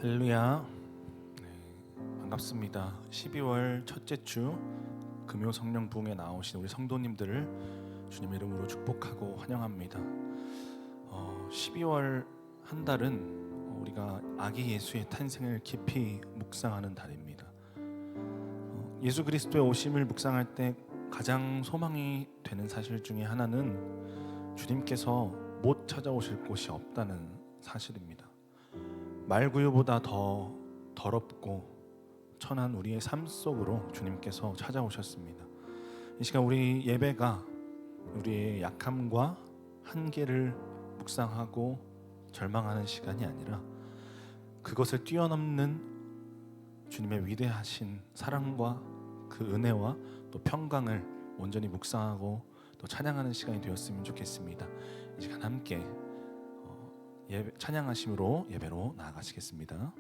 할렐루야. 반갑습니다. 12월 첫째 주 금요 성령 부흥에 나오신 우리 성도님들을 주님의 이름으로 축복하고 환영합니다. 12월 한 달은 우리가 아기 예수의 탄생을 깊이 묵상하는 달입니다. 예수 그리스도의 오심을 묵상할 때 가장 소망이 되는 사실 중에 하나는 주님께서 못 찾아오실 곳이 없다는 사실입니다. 말구유보다 더 더럽고 천한 우리의 삶 속으로 주님께서 찾아오셨습니다. 이 시간 우리 예배가 우리의 약함과 한계를 묵상하고 절망하는 시간이 아니라 그것을 뛰어넘는 주님의 위대하신 사랑과 그 은혜와 또 평강을 온전히 묵상하고 또 찬양하는 시간이 되었으면 좋겠습니다. 이 시간 함께 찬양하심으로 예배로 나아가시겠습니다.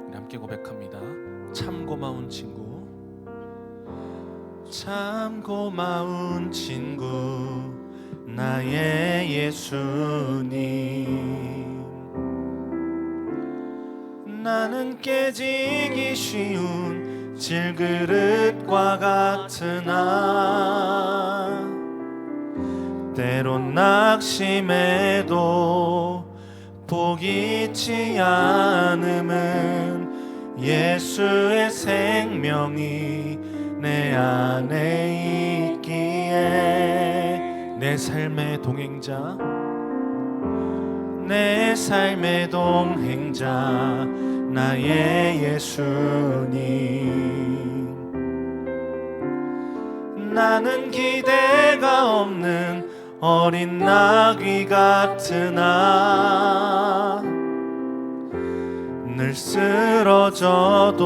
우리 함께 고백합니다. 참 고마운 친구, 참 고마운 친구 나의 예수님. 나는 깨지기 쉬운 질그릇과 같으나 때론 낙심해도 포기치 않음은 예수의 생명이 내 안에 있기에 내 삶의 동행자, 내 삶의 동행자 나의 예수님. 나는 기대가 없는 어린 나귀 같으나 늘 쓰러져도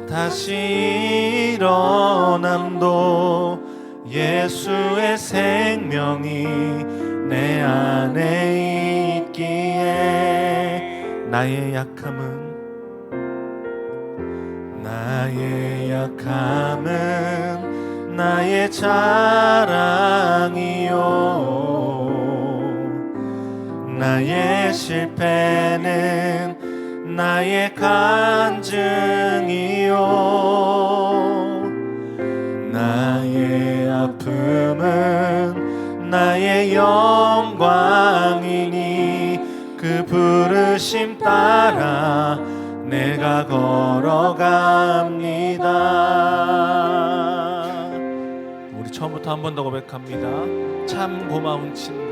다시 일어남도 예수의 생명이 내 안에 있기에 나의 약함은 나의 자랑이요 나의 실패는 나의 간증이요 나의 아픔은 나의 영광이니 그 부르심 따라 내가 걸어갑니다. 우리 처음부터 한 번 더 고백합니다. 참 고마운 친구,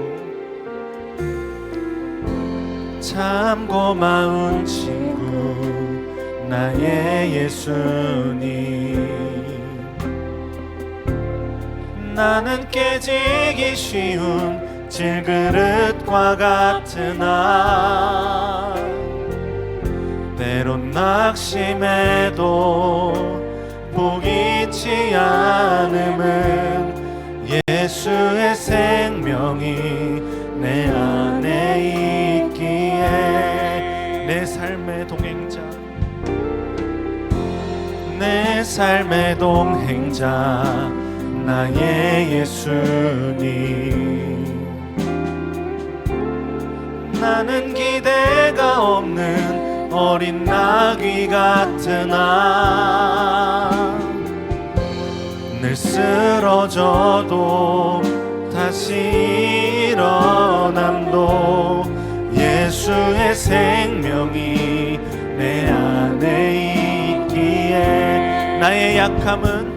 참 고마운 친구 나의 예수님. 나는 깨지기 쉬운 질그릇과 같으나 때론 낙심해도 포기치 않음은 예수의 생명이 내 안에 있기에 내 삶의 동행자, 내 삶의 동행자 나의 예수님. 나는 기대가 없는 어린 나귀 같으나 늘 쓰러져도 다시 일어남도 예수의 생명이 내 안에 있기에 나의 약함은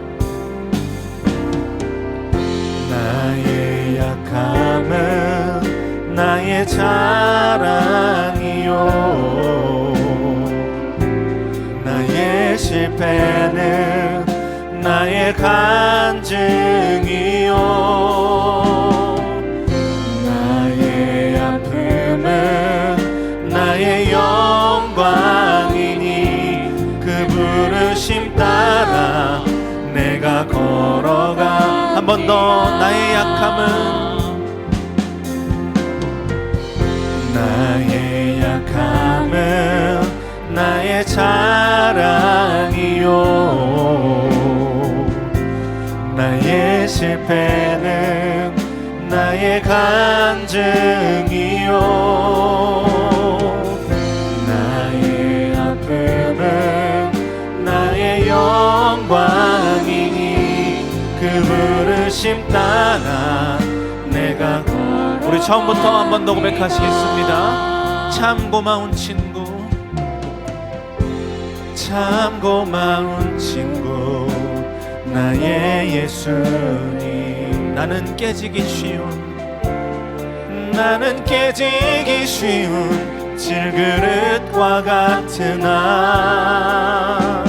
나의 자랑이요 나의 실패는 나의 간증이요 나의 아픔은 나의 영광이니 그 부르심 따라 내가 걸어가. 한 번 더 나의 약함은 자랑이요 나의 실패는 나의 간증이요 나의 아픔은 나의 영광이니 그 부르심 따라 내가 우리 처음부터 한 번 더 고백하시겠습니다. 참 고마운 친구 참 고마운 친구 나의 예수님 나는 깨지기 쉬운 질그릇과 같은 나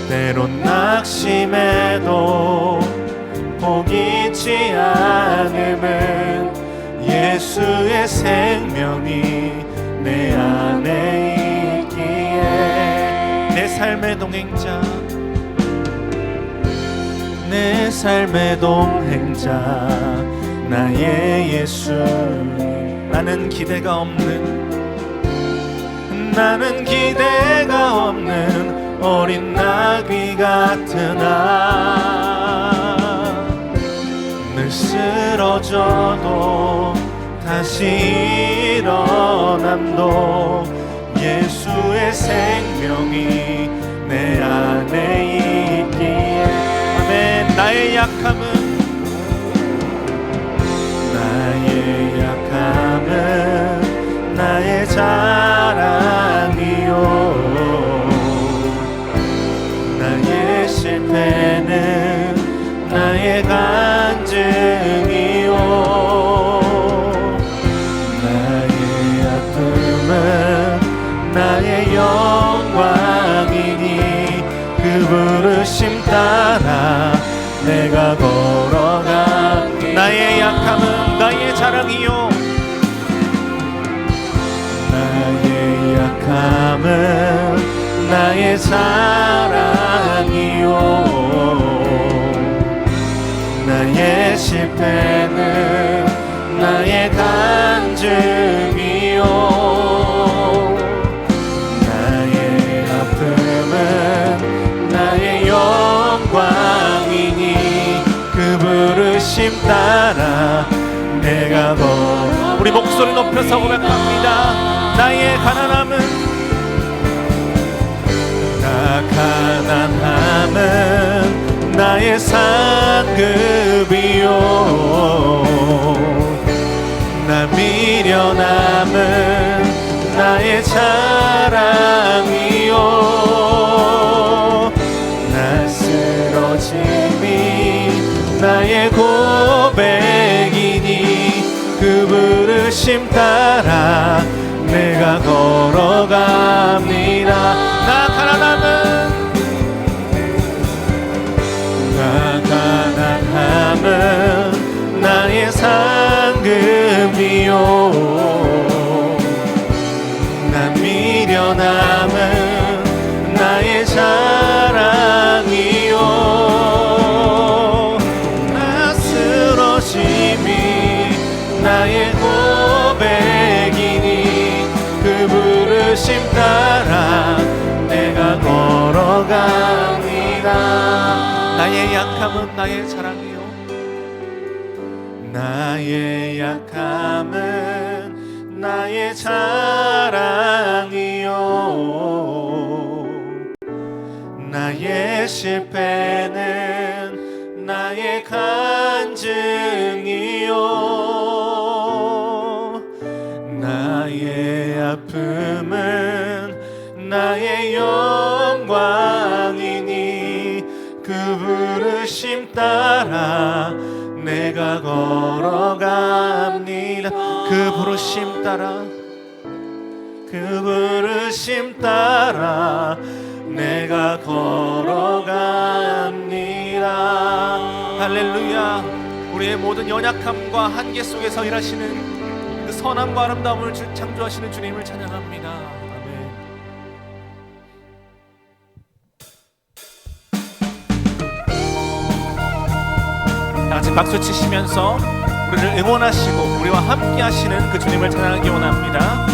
때론 낙심해도 포기치 않음은 예수의 생명이 내 안에 있기에 내 삶의 동행자 내 삶의 동행자 나의 예수님 나는 기대가 없는 어린 나귀 같은 나 늘 쓰러져도 다시 일어남도 예수의 생명이 내 안에 있기에 아멘. 나의 약함은 나의 자랑이요 나의 실패는 나의 간증이요 나의 아픔은 나의 영광이니 그 부르심 따라 내가 걸어가 나의 약함은 나의 자랑이요 나의 약함은 나의 자랑이요 나의 실패는 나의 간증이요 나의 아픔은 나의 영광이니 그 부르심 따라 내가 우리 목소리 높여서 고백합니다. 나의 가난함은 나의 상급이요 나 미련함은 나의 자랑이요 나 쓰러짐이 나의 고백이니 그 부르심 따라 내가 걸어갑니다. 나 가난함은 나의 상급이요 나 미련함은 나의 자랑이요 나 쓰러짐이 나의 고백이니 그 부르심 따라 내가 걸어갑니다. 나의 약함은 나의 자랑이요 나의 약함은 나의 자랑이요 나의 실패는 나의 간증이요 나의 아픔은 나의 영광이니 그 부르심 따라 내가 걸어갑니다. 그 부르심 따라 내가 걸어갑니다. 할렐루야. 우리의 모든 연약함과 한계 속에서 일하시는 그 선함과 아름다움을 창조하시는 주님을 찬양합니다. 다같이 박수 치시면서 우리를 응원하시고 우리와 함께 하시는 그 주님을 찬양하기 원합니다.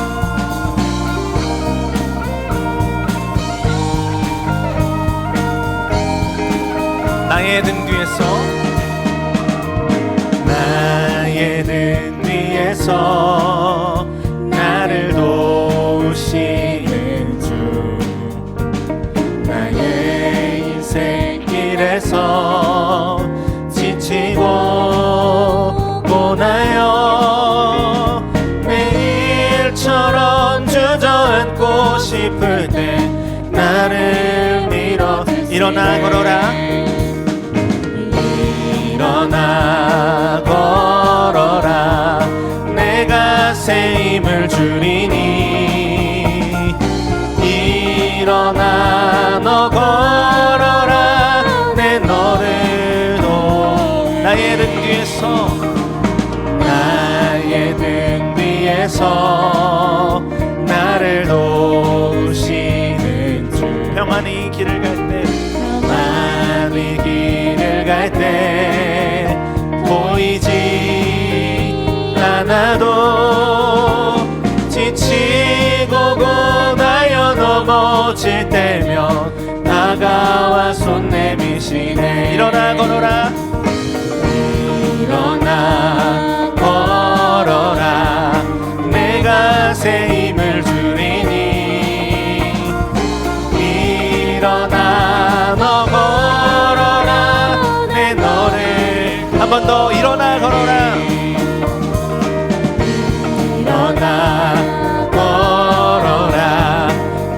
나의 등 뒤에서 나의 등 뒤에서 나를 도우시는 주 나의 인생길에서 지치고 고나여 매일처럼 주저앉고 싶을 때 나를 밀어 일어나 걸어라 일어나 걸어라 내가 새 힘을 주리니 일어나 너 걸어라 내 너를 나의 등 뒤에서 나의 등 뒤에서 나를 도우시는 주 평안히 길을 갈 때 평안히 길을 갈 때 보이지 않아도 지치고 고나여 넘어질 때면 다가와 손 내미시네 일어나 걸어라 일어나 걸어라 내가 새 힘을 주리니 일어나 너 걸어라 내 너를 한 번 더 일어나 걸어라 일어나 걸어라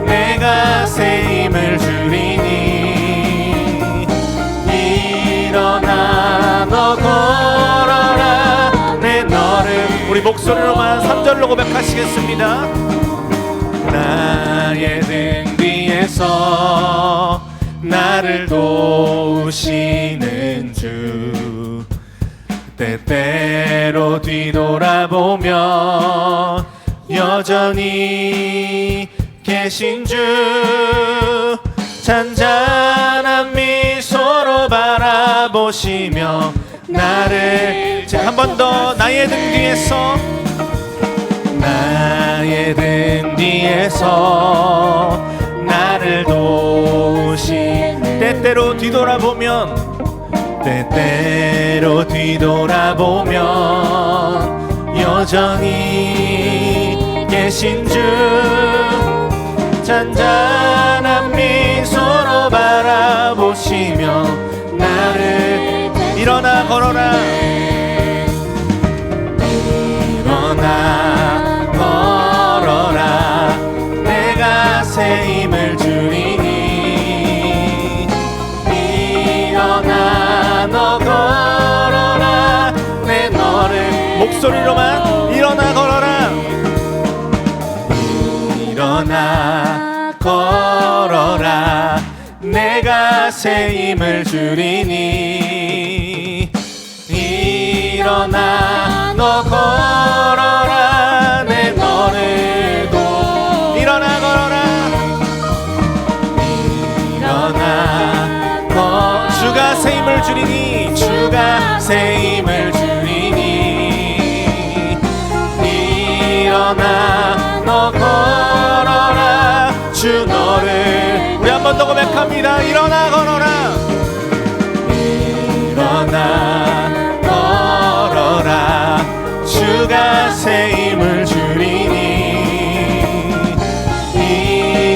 내가 새 힘을 주리니 일어나 너 걸어라 내 너를 우리 목소리로만 3절로 고백하시겠습니다. 나의 등 뒤에서 나를 도우시는 주 때때로 뒤돌아보면 여전히 계신 주 잔잔한 미소로 바라보시며 나를 한 번 더 나의 등 뒤에서 나의 등 뒤에서 나를 도우신 때때로 뒤돌아보면 여전히 계신 주 잔잔한 미소로 바라보시며 나를 일어나 걸어라 일어나 걸어라 내가 새 힘을 주리니 일어나 너 걸어라 내 너를 목소리로만 일어나 걸어라 일어나 걸어라 내가 새 힘을 주리니 일어나 너 걸어라 내 너를 일어나 걸어라 일어나 주가 새 힘을 주리니 주가 새 힘을 주리니 일어나 너 걸어라 주 너를 우리 한 번 더 고백합니다. 일어나 걸어라 일어나 걸어라 주가 새 힘을 주리니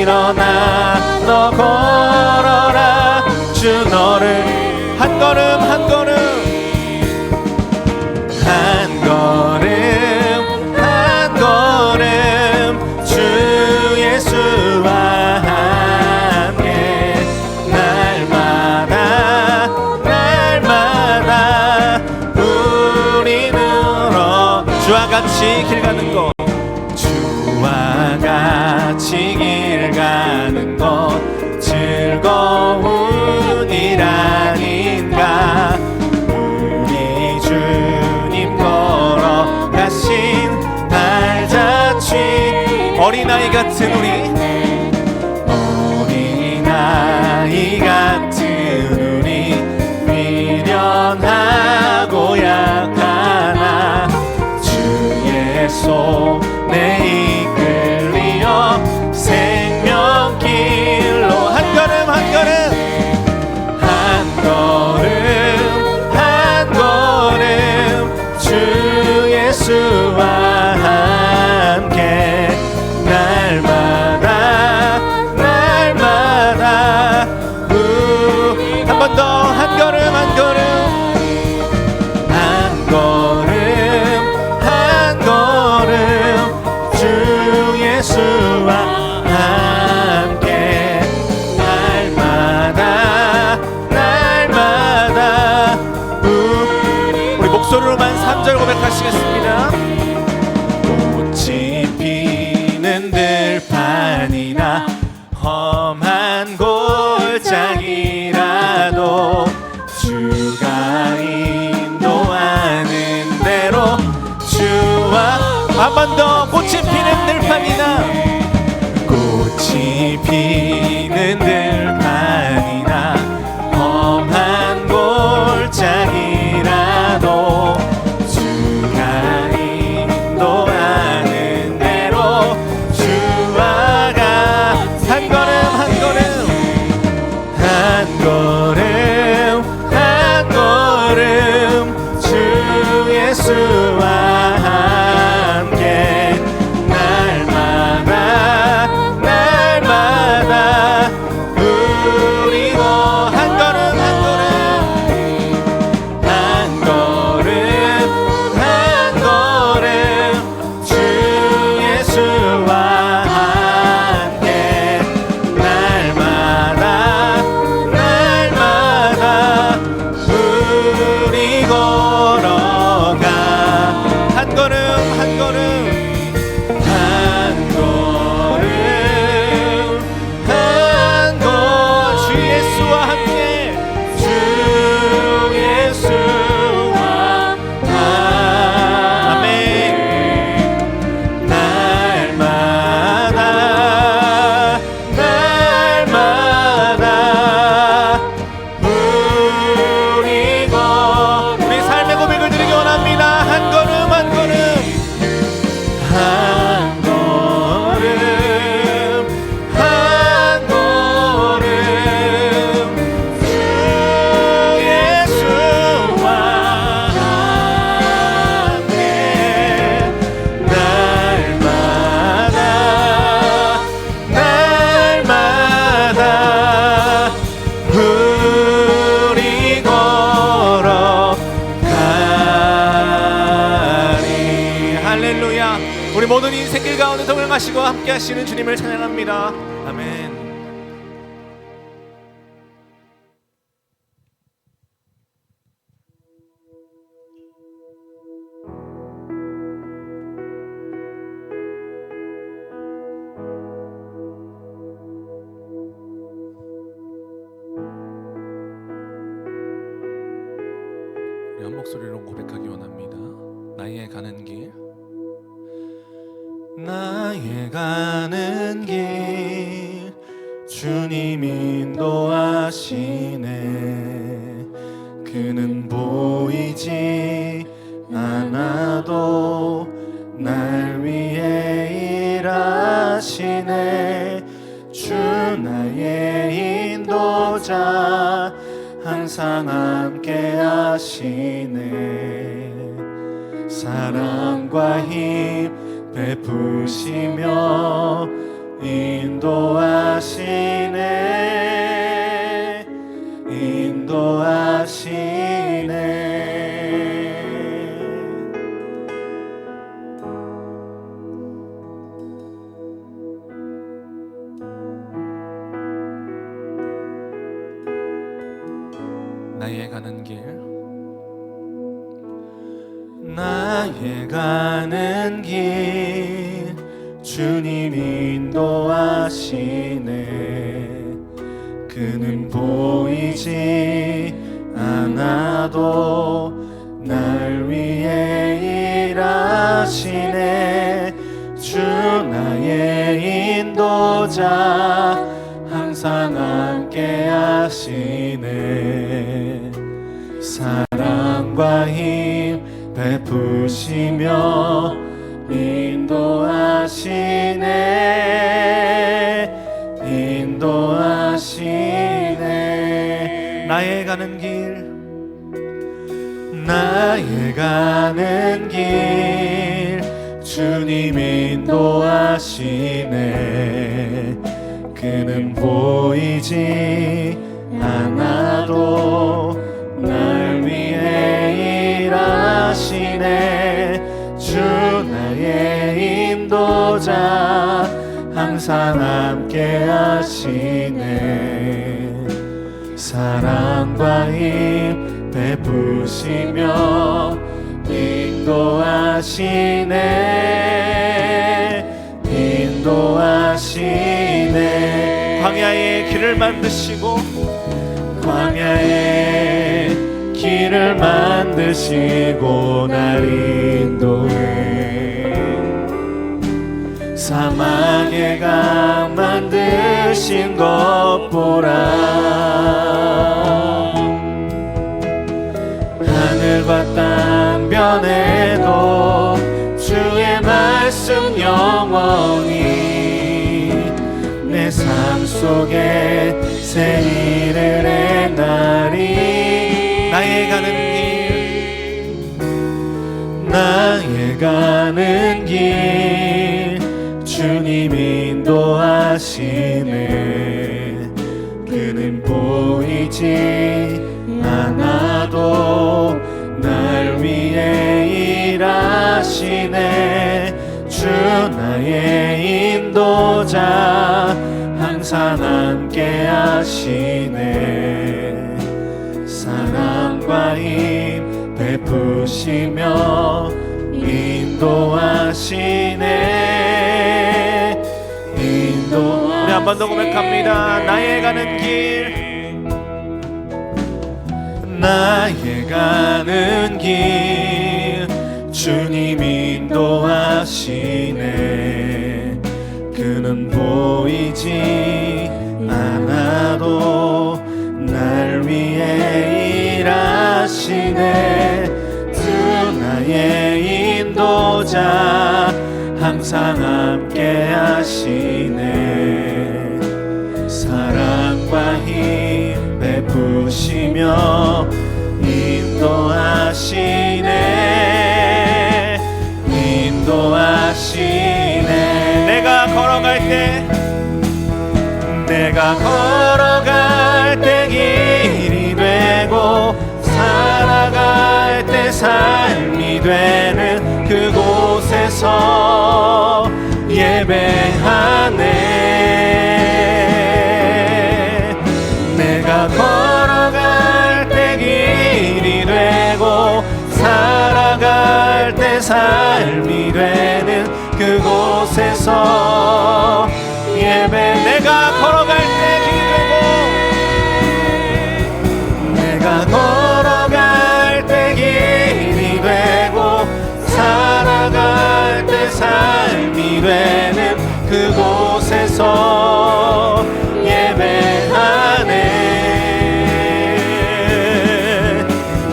일어나 너 걸어라 주 너를 한 걸음 한 걸음 한 걸음 한 걸음 주 예수와 함께 날마다 날마다 우리 누러 주와 같이 길 가는 것 주와 같이 길 가는 것 즐거운 일 아닌가 우리 주님 걸어가신 발자취 어린아이 같은 우리 어린아이 같은 우리 미련하고 약하나 주의 손 험한 골짜기라도 주가 인도하는 대로 주와 한 번 더 꽃이 피는 들판이나 꽃이 피는 들판이나 험한 골짜기라도 주가 인도하는 대로 주와 가 한 걸음 한 걸음 한 걸음 한 걸음 주 예수와 우리 모든 인생길 가운데 동행하시고 함께 하시는 주님을 찬양합니다. 아멘. 우리 한 목소리로 고백하기 원합니다. 나의 가는 길 나의 가는 길 주님 인도하시네 그는 보이지 않아도 날 위해 일하시네 주 나의 인도자 항상 함께 하시네 사랑과 힘 베푸시며 인도하시네 나의 가는 길 나의 가는 길 주님 인도하시네 그는 보이지 않아도 날 위해 일하시네 주 나의 인도자 항상 함께 하시네 사랑과 힘 베푸시며 인도하시네 나의 가는 길 나의 가는 길 주님 인도하시네 그는 보이지 않아도 날 위해 일하시네 주 나의 인도자 항상 함께 하시네 사랑과 힘 베푸시며 인도하시네 광야의 길을 만드시고 광야에 길을 만드시고 날 인도해 사막의 강 만드신 것 보라 하늘과 땅 변해도 주의 말씀 영원히 내 삶 속에 새 일을 행하리 나의 가는 길 주님 인도하시네 그는 보이지 않아도 날 위해 일하시네 주 나의 인도자 항상 함께 하시네 사랑과 힘 베푸시며 인도하시네 우리 한 번 더 고백합니다 나의 가는 길 주님 인도하시네 그는 보이지 않아도 날 위해 일하시네 주 나의 인도자 항상 함께 하시네 사랑과 힘 베푸시며 인도하시네 내가 걸어갈 때 길이 되고 살아갈 때 삶이 되는 그곳에서 예배하네 내가 걸어갈 때 길이 되고 살아갈 때 삶이 되는 그곳에서 예배 내가 걸어갈 때 길이 되고 내가 걸어갈 때 길이 되고 살아갈 때 삶이 되는 그곳에서 예배하네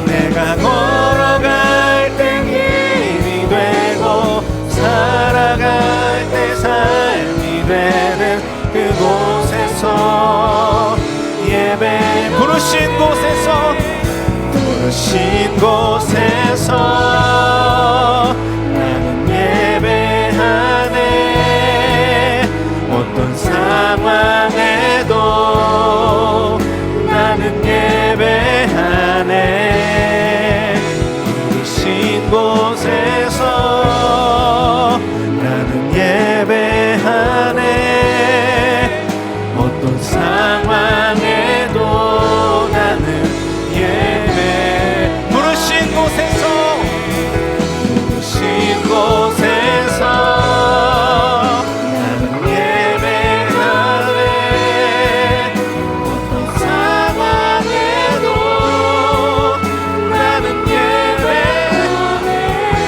내가 걸어갈 때 길이 되고 살아갈 때 삶이 되는 그곳에서 예배 부르신 곳에서 나는 예배하네 어떤 상황에도 나는 예배하네 부르신 곳에서 나는 예배하네 어떤 상황에도 나는 예배 부르신 곳에서 나는 예배하네 어떤 상황에도 나는 예배하네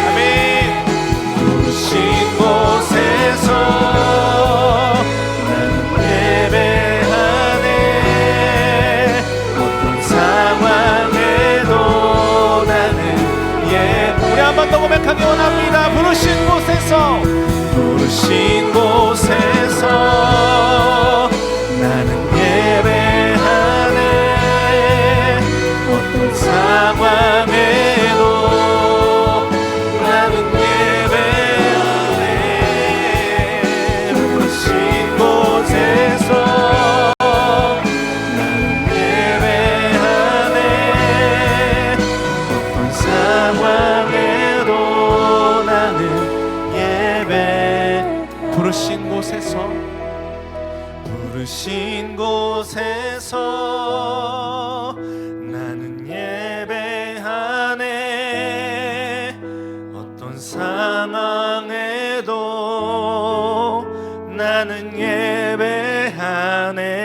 아멘 부르신 곳에서 나는 예배하네 어떤 상황에도 나는 우리 한 번 더 고백하기 원합니다 부르신 곳에서 나는 예배하네 어떤 상황에도 나는 예배하네 부르신 곳에서 나는 예배하네 어떤 상황에도 나는 예배 부르신 곳에서 나는 예배하네 어떤 상황에도 나는 예배하네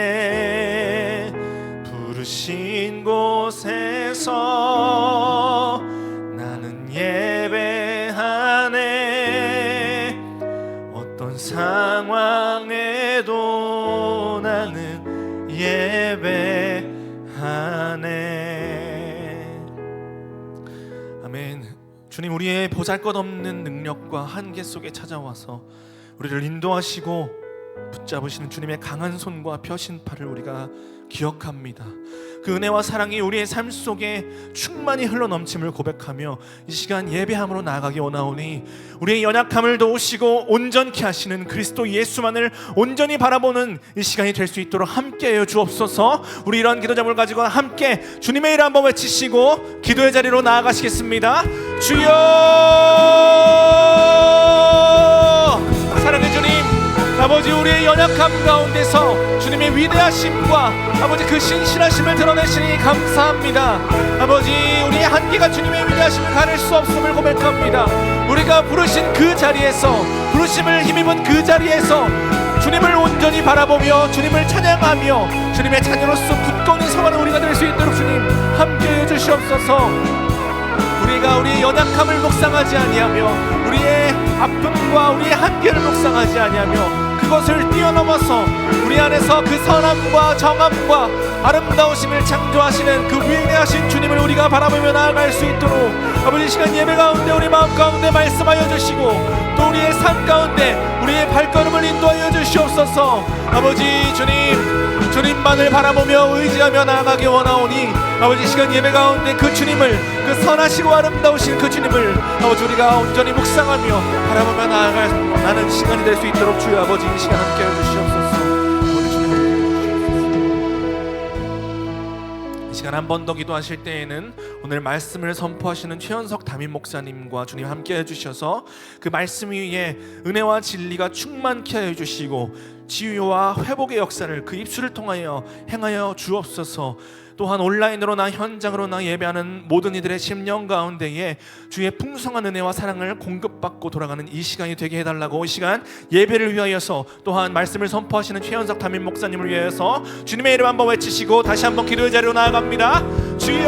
그래도 나는 예배하네. 아멘. 주님, 우리의 보잘것없는 능력과 한계 속에 찾아와서 우리를 인도하시고 붙잡으시는 주님의 강한 손과 펴신 팔을 우리가 기억합니다. 그 은혜와 사랑이 우리의 삶 속에 충만히 흘러넘침을 고백하며 이 시간 예배함으로 나아가기 원하오니 우리의 연약함을 도우시고 온전케 하시는 그리스도 예수만을 온전히 바라보는 이 시간이 될 수 있도록 함께하여 주옵소서. 우리 이러한 기도 제목을 가지고 함께 주님의 이름 한번 외치시고 기도의 자리로 나아가시겠습니다. 주여! 사랑의 주님, 아버지, 우리의 연약함 가운데서 주님의 위대하심과 아버지 그 신실하심을 드러내시니 감사합니다. 아버지, 우리의 한계가 주님의 위대하심을 가릴 수 없음을 고백합니다. 우리가 부르신 그 자리에서, 부르심을 힘입은 그 자리에서 주님을 온전히 바라보며 주님을 찬양하며 주님의 자녀로서 굳건히 서가는 우리가 될 수 있도록 주님 함께해 주시옵소서. 우리가 우리의 연약함을 묵상하지 아니하며 우리의 아픔과 우리의 한계를 묵상하지 아니하며 그것을 뛰어넘어서 우리 안에서 그 선함과 정함과 아름다우심을 창조하시는 그 위대하신 주님을 우리가 바라보며 나아갈 수 있도록 아버지, 시간 예배 가운데 우리 마음 가운데 말씀하여 주시고 또 우리의 삶 가운데 우리의 발걸음을 인도하여 주시옵소서. 아버지, 주님만을 바라보며 의지하며 나아가기 원하오니 아버지, 시간 예배 가운데 그 주님을, 그 선하시고 아름다우신 그 주님을 아버지 우리가 온전히 묵상하며 바라보며 나아가는 시간이 될 수 있도록 주여 아버지 이 시간 함께해 주시옵소서. 우리 주님, 이 시간 한 번 더 기도하실 때에는 오늘 말씀을 선포하시는 최현석 담임 목사님과 주님 함께해 주셔서 그 말씀 위에 은혜와 진리가 충만케 하여 주시고 치유와 회복의 역사를 그 입술을 통하여 행하여 주옵소서. 또한 온라인으로나 현장으로나 예배하는 모든 이들의 심령 가운데에 주의 풍성한 은혜와 사랑을 공급받고 돌아가는 이 시간이 되게 해달라고 이 시간 예배를 위하여서 또한 말씀을 선포하시는 최현석 담임 목사님을 위하여서 주님의 이름 한번 외치시고 다시 한번 기도의 자리로 나아갑니다. 주여!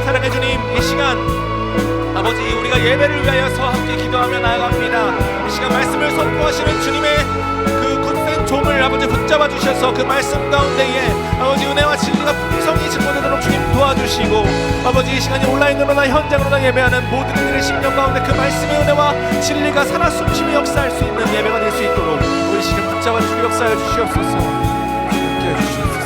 사랑의 주님, 이 시간 아버지 우리가 예배를 위하여서 함께 기도하며 나아갑니다. 이 시간 말씀을 선포하시는 주님의 그 굳센 종을 아버지 붙잡아 주셔서 그 말씀 가운데에 아버지 은혜와 진리가 풍성히 증거되도록 주님 도와주시고 아버지 이 시간이 온라인으로나 현장으로나 예배하는 모든 이들의 심령 가운데 그 말씀의 은혜와 진리가 살아 숨쉬며 역사할 수 있는 예배가 될 수 있도록 우리 시간 붙잡아 주시고 역사해 주시옵소서. 함께 해주시옵소서.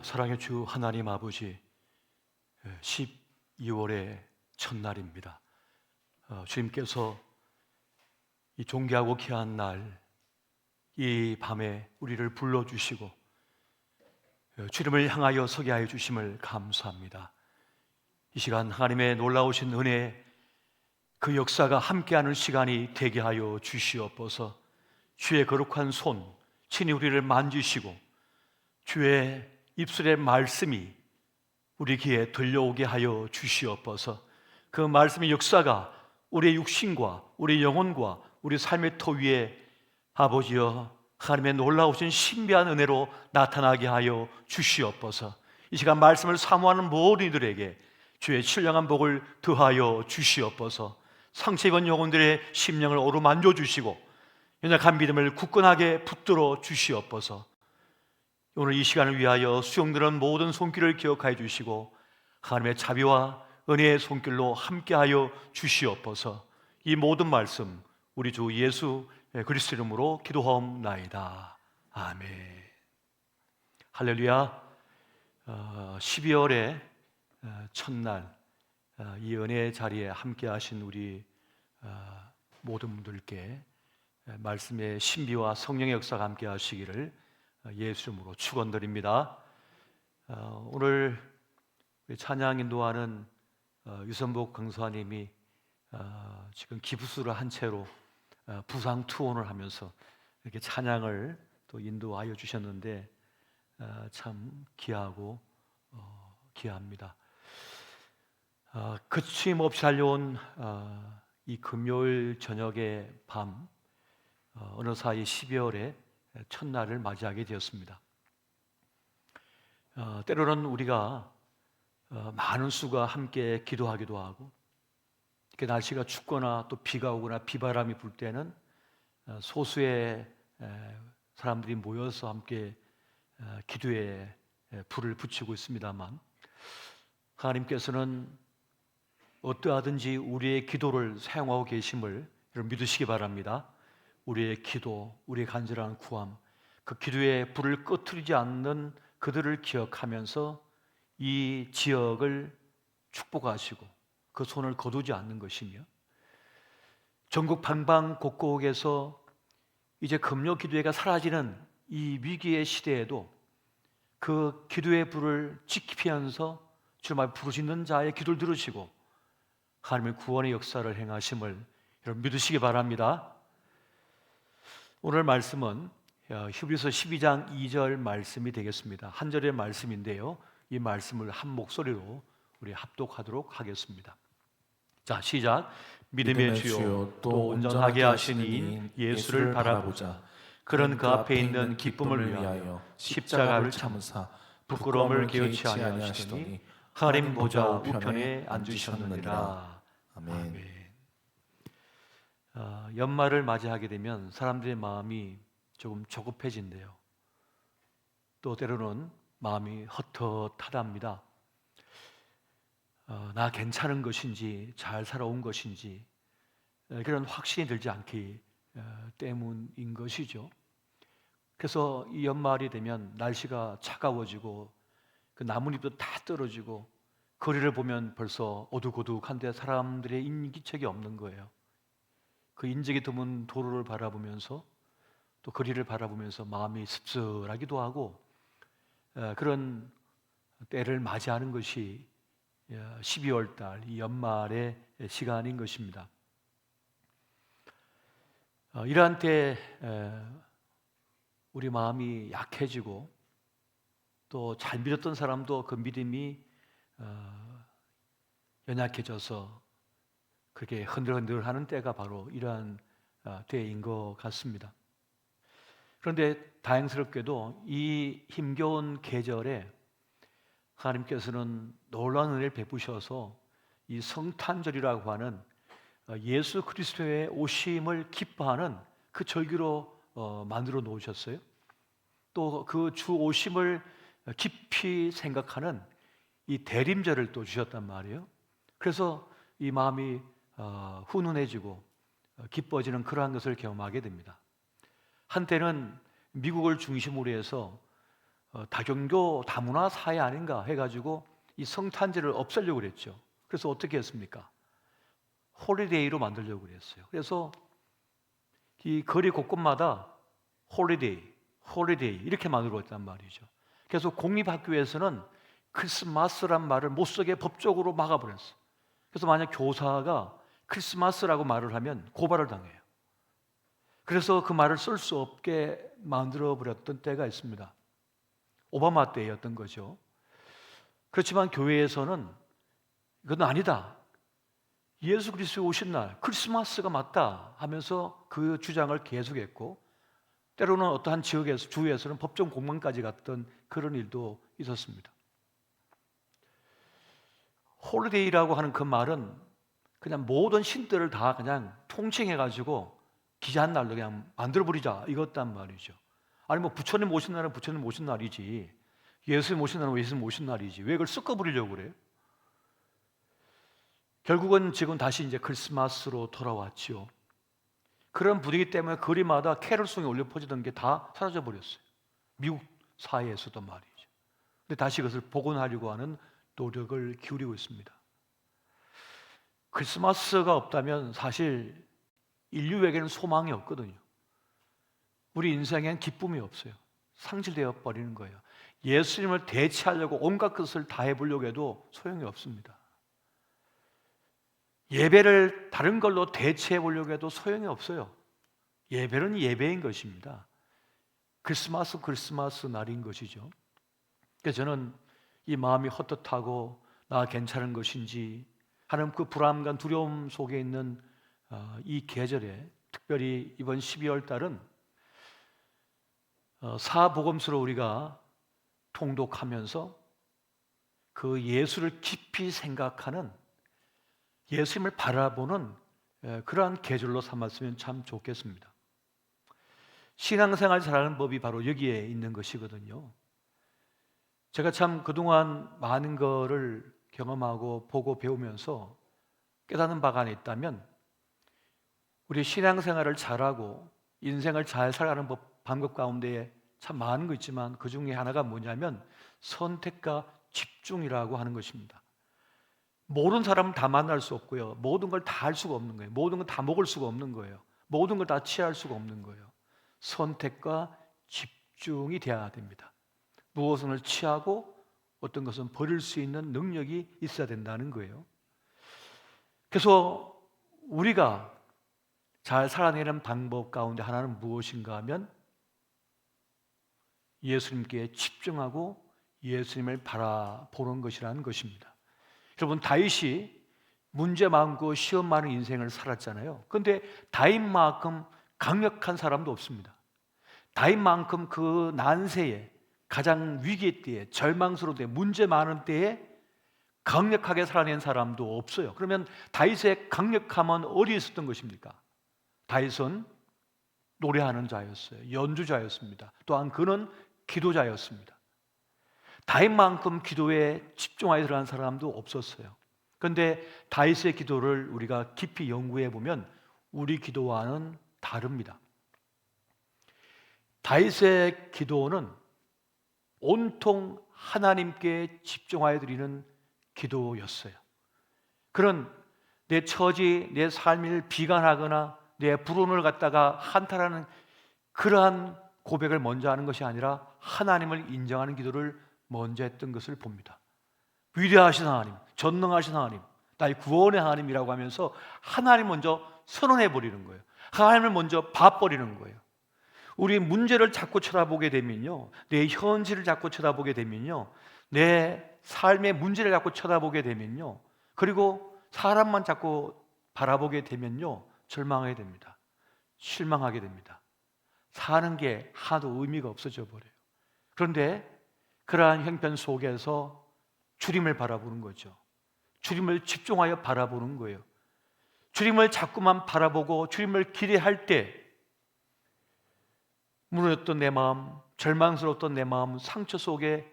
사랑의 주 하나님 아버지, 12월의 첫날입니다. 주님께서 이 존귀하고 귀한 날, 이 밤에 우리를 불러주시고 주님을 향하여 서게 하여 주심을 감사합니다. 이 시간 하나님의 놀라우신 은혜, 그 역사가 함께하는 시간이 되게 하여 주시옵소서. 주의 거룩한 손 친히 우리를 만지시고 주의 입술의 말씀이 우리 귀에 들려오게 하여 주시옵소서. 그 말씀의 역사가 우리의 육신과 우리 영혼과 우리 삶의 터 위에 아버지여 하나님의 놀라우신 신비한 은혜로 나타나게 하여 주시옵소서. 이 시간 말씀을 사모하는 모든 이들에게 주의 신령한 복을 더하여 주시옵소서. 상처 입은 영혼들의 심령을 어루만져 주시고 연약한 믿음을 굳건하게 붙들어 주시옵소서. 오늘 이 시간을 위하여 수용되는 모든 손길을 기억하여 주시고 하나님의 자비와 은혜의 손길로 함께하여 주시옵소서. 이 모든 말씀 우리 주 예수 그리스도 이름으로 기도하옵나이다. 아멘. 할렐루야. 12월의 첫날 이 은혜의 자리에 함께 하신 우리 모든 분들께 말씀의 신비와 성령의 역사가 함께 하시기를 예수 이름으로 축원드립니다. 오늘 찬양 인도하는 유선복 강사님이 지금 기부수를 한 채로 부상 투혼을 하면서 이렇게 찬양을 또 인도하여 주셨는데 참 귀하고 귀합니다. 그침없이 달려온 이 금요일 저녁의 밤, 어느 사이 12월의 첫날을 맞이하게 되었습니다. 때로는 우리가 많은 수가 함께 기도하기도 하고, 이렇게 날씨가 춥거나 또 비가 오거나 비바람이 불 때는 소수의 사람들이 모여서 함께 기도에 불을 붙이고 있습니다만, 하나님께서는 어떠하든지 우리의 기도를 사용하고 계심을 여러분 믿으시기 바랍니다. 우리의 기도, 우리의 간절한 구함, 그 기도에 불을 꺼트리지 않는 그들을 기억하면서 이 지역을 축복하시고 그 손을 거두지 않는 것이며, 전국 방방곡곡에서 이제 금요 기도회가 사라지는 이 위기의 시대에도 그 기도의 불을 지키면서 주님을 부르시는 자의 기도를 들으시고 하나님의 구원의 역사를 행하심을 여러분 믿으시기 바랍니다. 오늘 말씀은 히브리서 12장 2절 말씀이 되겠습니다. 한 절의 말씀인데요, 이 말씀을 한 목소리로 우리 합독하도록 하겠습니다. 자, 시작. 믿음의 주요 또 온전하게 하신 이인 예수를 바라보자. 그런 그 앞에 있는 기쁨을 위하여 십자가를 참으사 부끄러움을 개의치 아니하시더니 하나님 보좌 우편에 앉으셨느니라. 아멘. 연말을 맞이하게 되면 사람들의 마음이 조금 조급해진대요. 또 때로는 마음이 헛헛하답니다. 나 괜찮은 것인지 잘 살아온 것인지 그런 확신이 들지 않기 때문인 것이죠. 그래서 이 연말이 되면 날씨가 차가워지고 그 나뭇잎도 다 떨어지고 거리를 보면 벌써 어둑어둑한데 사람들의 인기척이 없는 거예요. 그 인적이 드문 도로를 바라보면서 또 거리를 바라보면서 마음이 씁쓸하기도 하고 그런 때를 맞이하는 것이 12월 달 이 연말의 시간인 것입니다. 이러한 때 우리 마음이 약해지고 또 잘 믿었던 사람도 그 믿음이 연약해져서 그렇게 흔들흔들하는 때가 바로 이러한 때인 것 같습니다. 그런데 다행스럽게도 이 힘겨운 계절에 하나님께서는 놀라운 은혜를 베푸셔서 이 성탄절이라고 하는 예수 그리스도의 오심을 기뻐하는 그 절기로 만들어 놓으셨어요. 또 그 주 오심을 깊이 생각하는 이 대림절을 또 주셨단 말이에요. 그래서 이 마음이 훈훈해지고 기뻐지는 그러한 것을 경험하게 됩니다. 한때는 미국을 중심으로 해서 다경교 다문화 사회 아닌가 해가지고 이 성탄절을 없애려고 그랬죠. 그래서 어떻게 했습니까? 홀리데이로 만들려고 그랬어요. 그래서 이 거리 곳곳마다 홀리데이 이렇게 만들었단 말이죠. 그래서 공립학교에서는 크리스마스란 말을 못 쓰게 법적으로 막아버렸어요. 그래서 만약 교사가 크리스마스라고 말을 하면 고발을 당해요. 그래서 그 말을 쓸 수 없게 만들어버렸던 때가 있습니다. 오바마 때였던 거죠. 그렇지만 교회에서는 이건 아니다, 예수 그리스도 오신 날 크리스마스가 맞다 하면서 그 주장을 계속했고, 때로는 어떠한 지역에서 주에서는 법정 공방까지 갔던 그런 일도 있었습니다. 홀리데이라고 하는 그 말은 그냥 모든 신들을 다 그냥 통칭해가지고 기이한 날로 그냥 만들어버리자 이것단 말이죠. 아니 뭐 부처님 오신 날은 부처님 오신 날이지, 예수님 오신 날은 예수님 오신 날이지, 왜 그걸 섞어버리려고 그래요? 결국은 지금 다시 이제 크리스마스로 돌아왔지요. 그런 분위기 때문에 거리마다 캐럴송이 울려 퍼지던 게 다 사라져 버렸어요. 미국 사회에서도 말이죠. 근데 다시 그것을 복원하려고 하는 노력을 기울이고 있습니다. 크리스마스가 없다면 사실 인류에게는 소망이 없거든요. 우리 인생엔 기쁨이 없어요. 상실되어 버리는 거예요. 예수님을 대체하려고 온갖 것을 다 해보려고 해도 소용이 없습니다. 예배를 다른 걸로 대체해 보려고 해도 소용이 없어요. 예배는 예배인 것입니다. 크리스마스 날인 것이죠. 그래서 저는 이 마음이 헛헛하고 나 괜찮은 것인지 하는 그 불안감, 두려움 속에 있는 이 계절에, 특별히 이번 12월 달은 사복음서로 우리가 통독하면서 그 예수를 깊이 생각하는, 예수님을 바라보는 그러한 계절로 삼았으면 참 좋겠습니다. 신앙생활 잘하는 법이 바로 여기에 있는 것이거든요. 제가 참 그동안 많은 거를 경험하고 보고 배우면서 깨닫는 바가 하나 있다면, 우리 신앙생활을 잘하고 인생을 잘 살아가는 방법 가운데에 참 많은 거 있지만 그 중에 하나가 뭐냐면 선택과 집중이라고 하는 것입니다. 모든 사람은 다 만날 수 없고요, 모든 걸 다 할 수가 없는 거예요. 모든 걸 다 먹을 수가 없는 거예요. 모든 걸 다 취할 수가 없는 거예요. 선택과 집중이 돼야 됩니다. 무엇을 취하고 어떤 것은 버릴 수 있는 능력이 있어야 된다는 거예요. 그래서 우리가 잘 살아내는 방법 가운데 하나는 무엇인가 하면 예수님께 집중하고 예수님을 바라보는 것이라는 것입니다. 여러분, 다윗이 문제 많고 시험 많은 인생을 살았잖아요. 그런데 다윗만큼 강력한 사람도 없습니다. 다윗만큼 그 난세에, 가장 위기 때에, 절망스러울 때, 문제 많은 때에 강력하게 살아낸 사람도 없어요. 그러면 다윗의 강력함은 어디에 있었던 것입니까? 다윗은 노래하는 자였어요. 연주자였습니다. 또한 그는 기도자였습니다. 다윗만큼 기도에 집중하여 들어간 사람도 없었어요. 그런데 다윗의 기도를 우리가 깊이 연구해 보면 우리 기도와는 다릅니다. 다윗의 기도는 온통 하나님께 집중하여 드리는 기도였어요. 그런 내 처지, 내 삶을 비관하거나 내 불운을 갖다가 한탄하는 그러한 고백을 먼저 하는 것이 아니라 하나님을 인정하는 기도를 먼저 했던 것을 봅니다. 위대하신 하나님, 전능하신 하나님, 나의 구원의 하나님이라고 하면서 하나님 먼저 선언해 버리는 거예요. 하나님을 먼저 봐버리는 거예요. 우리 문제를 자꾸 쳐다보게 되면요, 내 현실을 자꾸 쳐다보게 되면요, 내 삶의 문제를 자꾸 쳐다보게 되면요, 그리고 사람만 자꾸 바라보게 되면요, 절망하게 됩니다. 실망하게 됩니다. 사는 게 하나도 의미가 없어져 버려요. 그런데 그러한 형편 속에서 주님을 바라보는 거죠. 주님을 집중하여 바라보는 거예요. 주님을 자꾸만 바라보고 주님을 기대할 때 무너졌던 내 마음, 절망스러웠던 내 마음, 상처 속에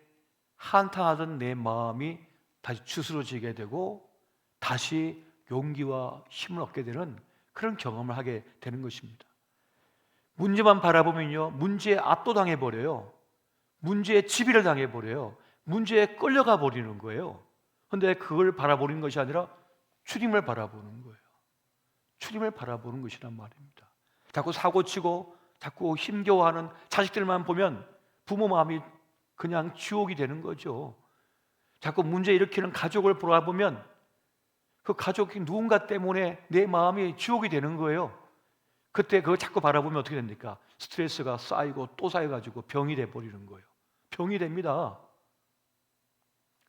한탄하던 내 마음이 다시 주스러지게 되고 다시 용기와 힘을 얻게 되는 그런 경험을 하게 되는 것입니다. 문제만 바라보면요, 문제에 압도당해 버려요. 문제에 지배를 당해 버려요. 문제에 끌려가 버리는 거예요. 그런데 그걸 바라보는 것이 아니라 주님을 바라보는 거예요. 주님을 바라보는 것이란 말입니다. 자꾸 사고치고 자꾸 힘겨워하는 자식들만 보면 부모 마음이 그냥 지옥이 되는 거죠. 자꾸 문제 일으키는 가족을 보라보면 그 가족이 누군가 때문에 내 마음이 지옥이 되는 거예요. 그때 그거 자꾸 바라보면 어떻게 됩니까? 스트레스가 쌓이고 또 쌓여가지고 병이 돼버리는 거예요. 병이 됩니다.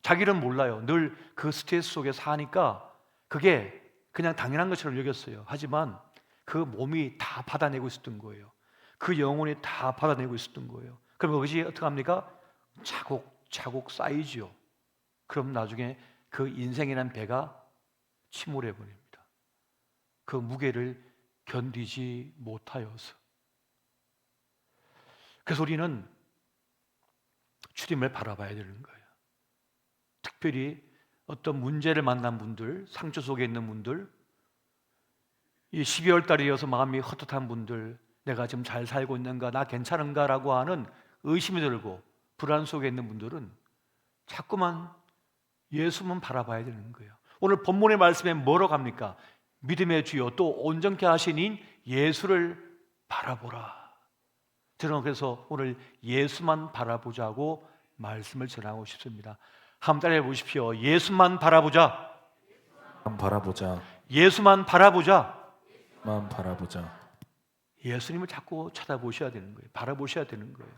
자기는 몰라요. 늘 그 스트레스 속에 사니까 그게 그냥 당연한 것처럼 여겼어요. 하지만 그 몸이 다 받아내고 있었던 거예요. 그 영혼이 다 받아내고 있었던 거예요. 그럼 그것이 어떻게 합니까? 차곡차곡 쌓이죠. 그럼 나중에 그 인생이라는 배가 침몰해 버립니다. 그 무게를 견디지 못하여서. 그래서 우리는 주님을 바라봐야 되는 거예요. 특별히 어떤 문제를 만난 분들, 상처 속에 있는 분들, 이 12월 달이어서 마음이 헛헛한 분들, 내가 지금 잘 살고 있는가, 나 괜찮은가 라고 하는 의심이 들고 불안 속에 있는 분들은 자꾸만 예수만 바라봐야 되는 거예요. 오늘 본문의 말씀에 뭐라고 합니까? 믿음의 주요 또 온전케 하시닌 예수를 바라보라. 저는 그래서 오늘 예수만 바라보자고 말씀을 전하고 싶습니다. 한번 따라해 보십시오. 예수만 바라보자. 바라보자. 예수만 바라보자. 만 바라보자. 예수님을 자꾸 쳐다보셔야 되는 거예요. 바라보셔야 되는 거예요.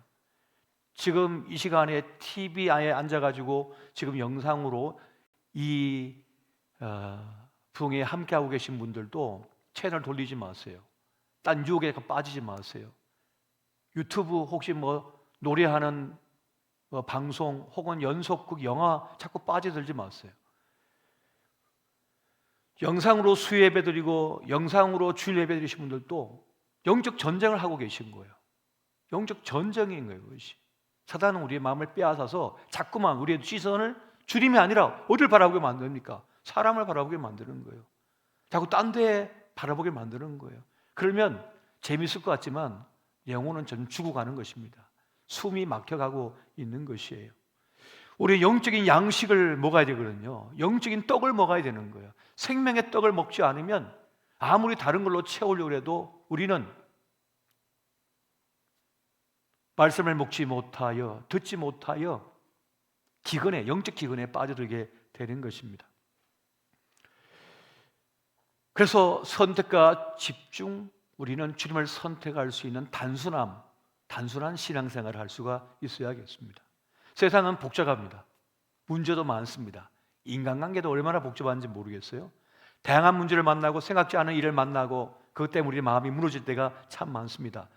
지금 이 시간에 TV 안에 앉아가지고 지금 영상으로 이 부흥에 함께하고 계신 분들도 채널 돌리지 마세요. 딴 유혹에 빠지지 마세요. 유튜브 혹시 뭐 노래하는 방송 혹은 연속극 영화 자꾸 빠져들지 마세요. 영상으로 수예배 드리고 영상으로 주일 예배 드리신 분들도 영적 전쟁을 하고 계신 거예요. 영적 전쟁인 거예요. 그것이. 사단은 우리의 마음을 빼앗아서 자꾸만 우리의 시선을 주님이 아니라 어딜 바라보게 만듭니까? 사람을 바라보게 만드는 거예요. 자꾸 딴 데 바라보게 만드는 거예요. 그러면 재미있을 것 같지만 영혼은 전 죽어가는 것입니다. 숨이 막혀가고 있는 것이에요. 우리 영적인 양식을 먹어야 되거든요. 영적인 떡을 먹어야 되는 거예요. 생명의 떡을 먹지 않으면 아무리 다른 걸로 채우려고 해도 우리는 말씀을 먹지 못하여 듣지 못하여 기근에, 영적 기근에 빠져들게 되는 것입니다. 그래서 선택과 집중, 우리는 주님을 선택할 수 있는 단순한 신앙생활을 할 수가 있어야겠습니다. 세상은 복잡합니다. 문제도 많습니다. 인간관계도 얼마나 복잡한지 모르겠어요. 다양한 문제를 만나고 생각지 않은 일을 만나고 그것 때문에 우리 마음이 무너질 때가 참 많습니다.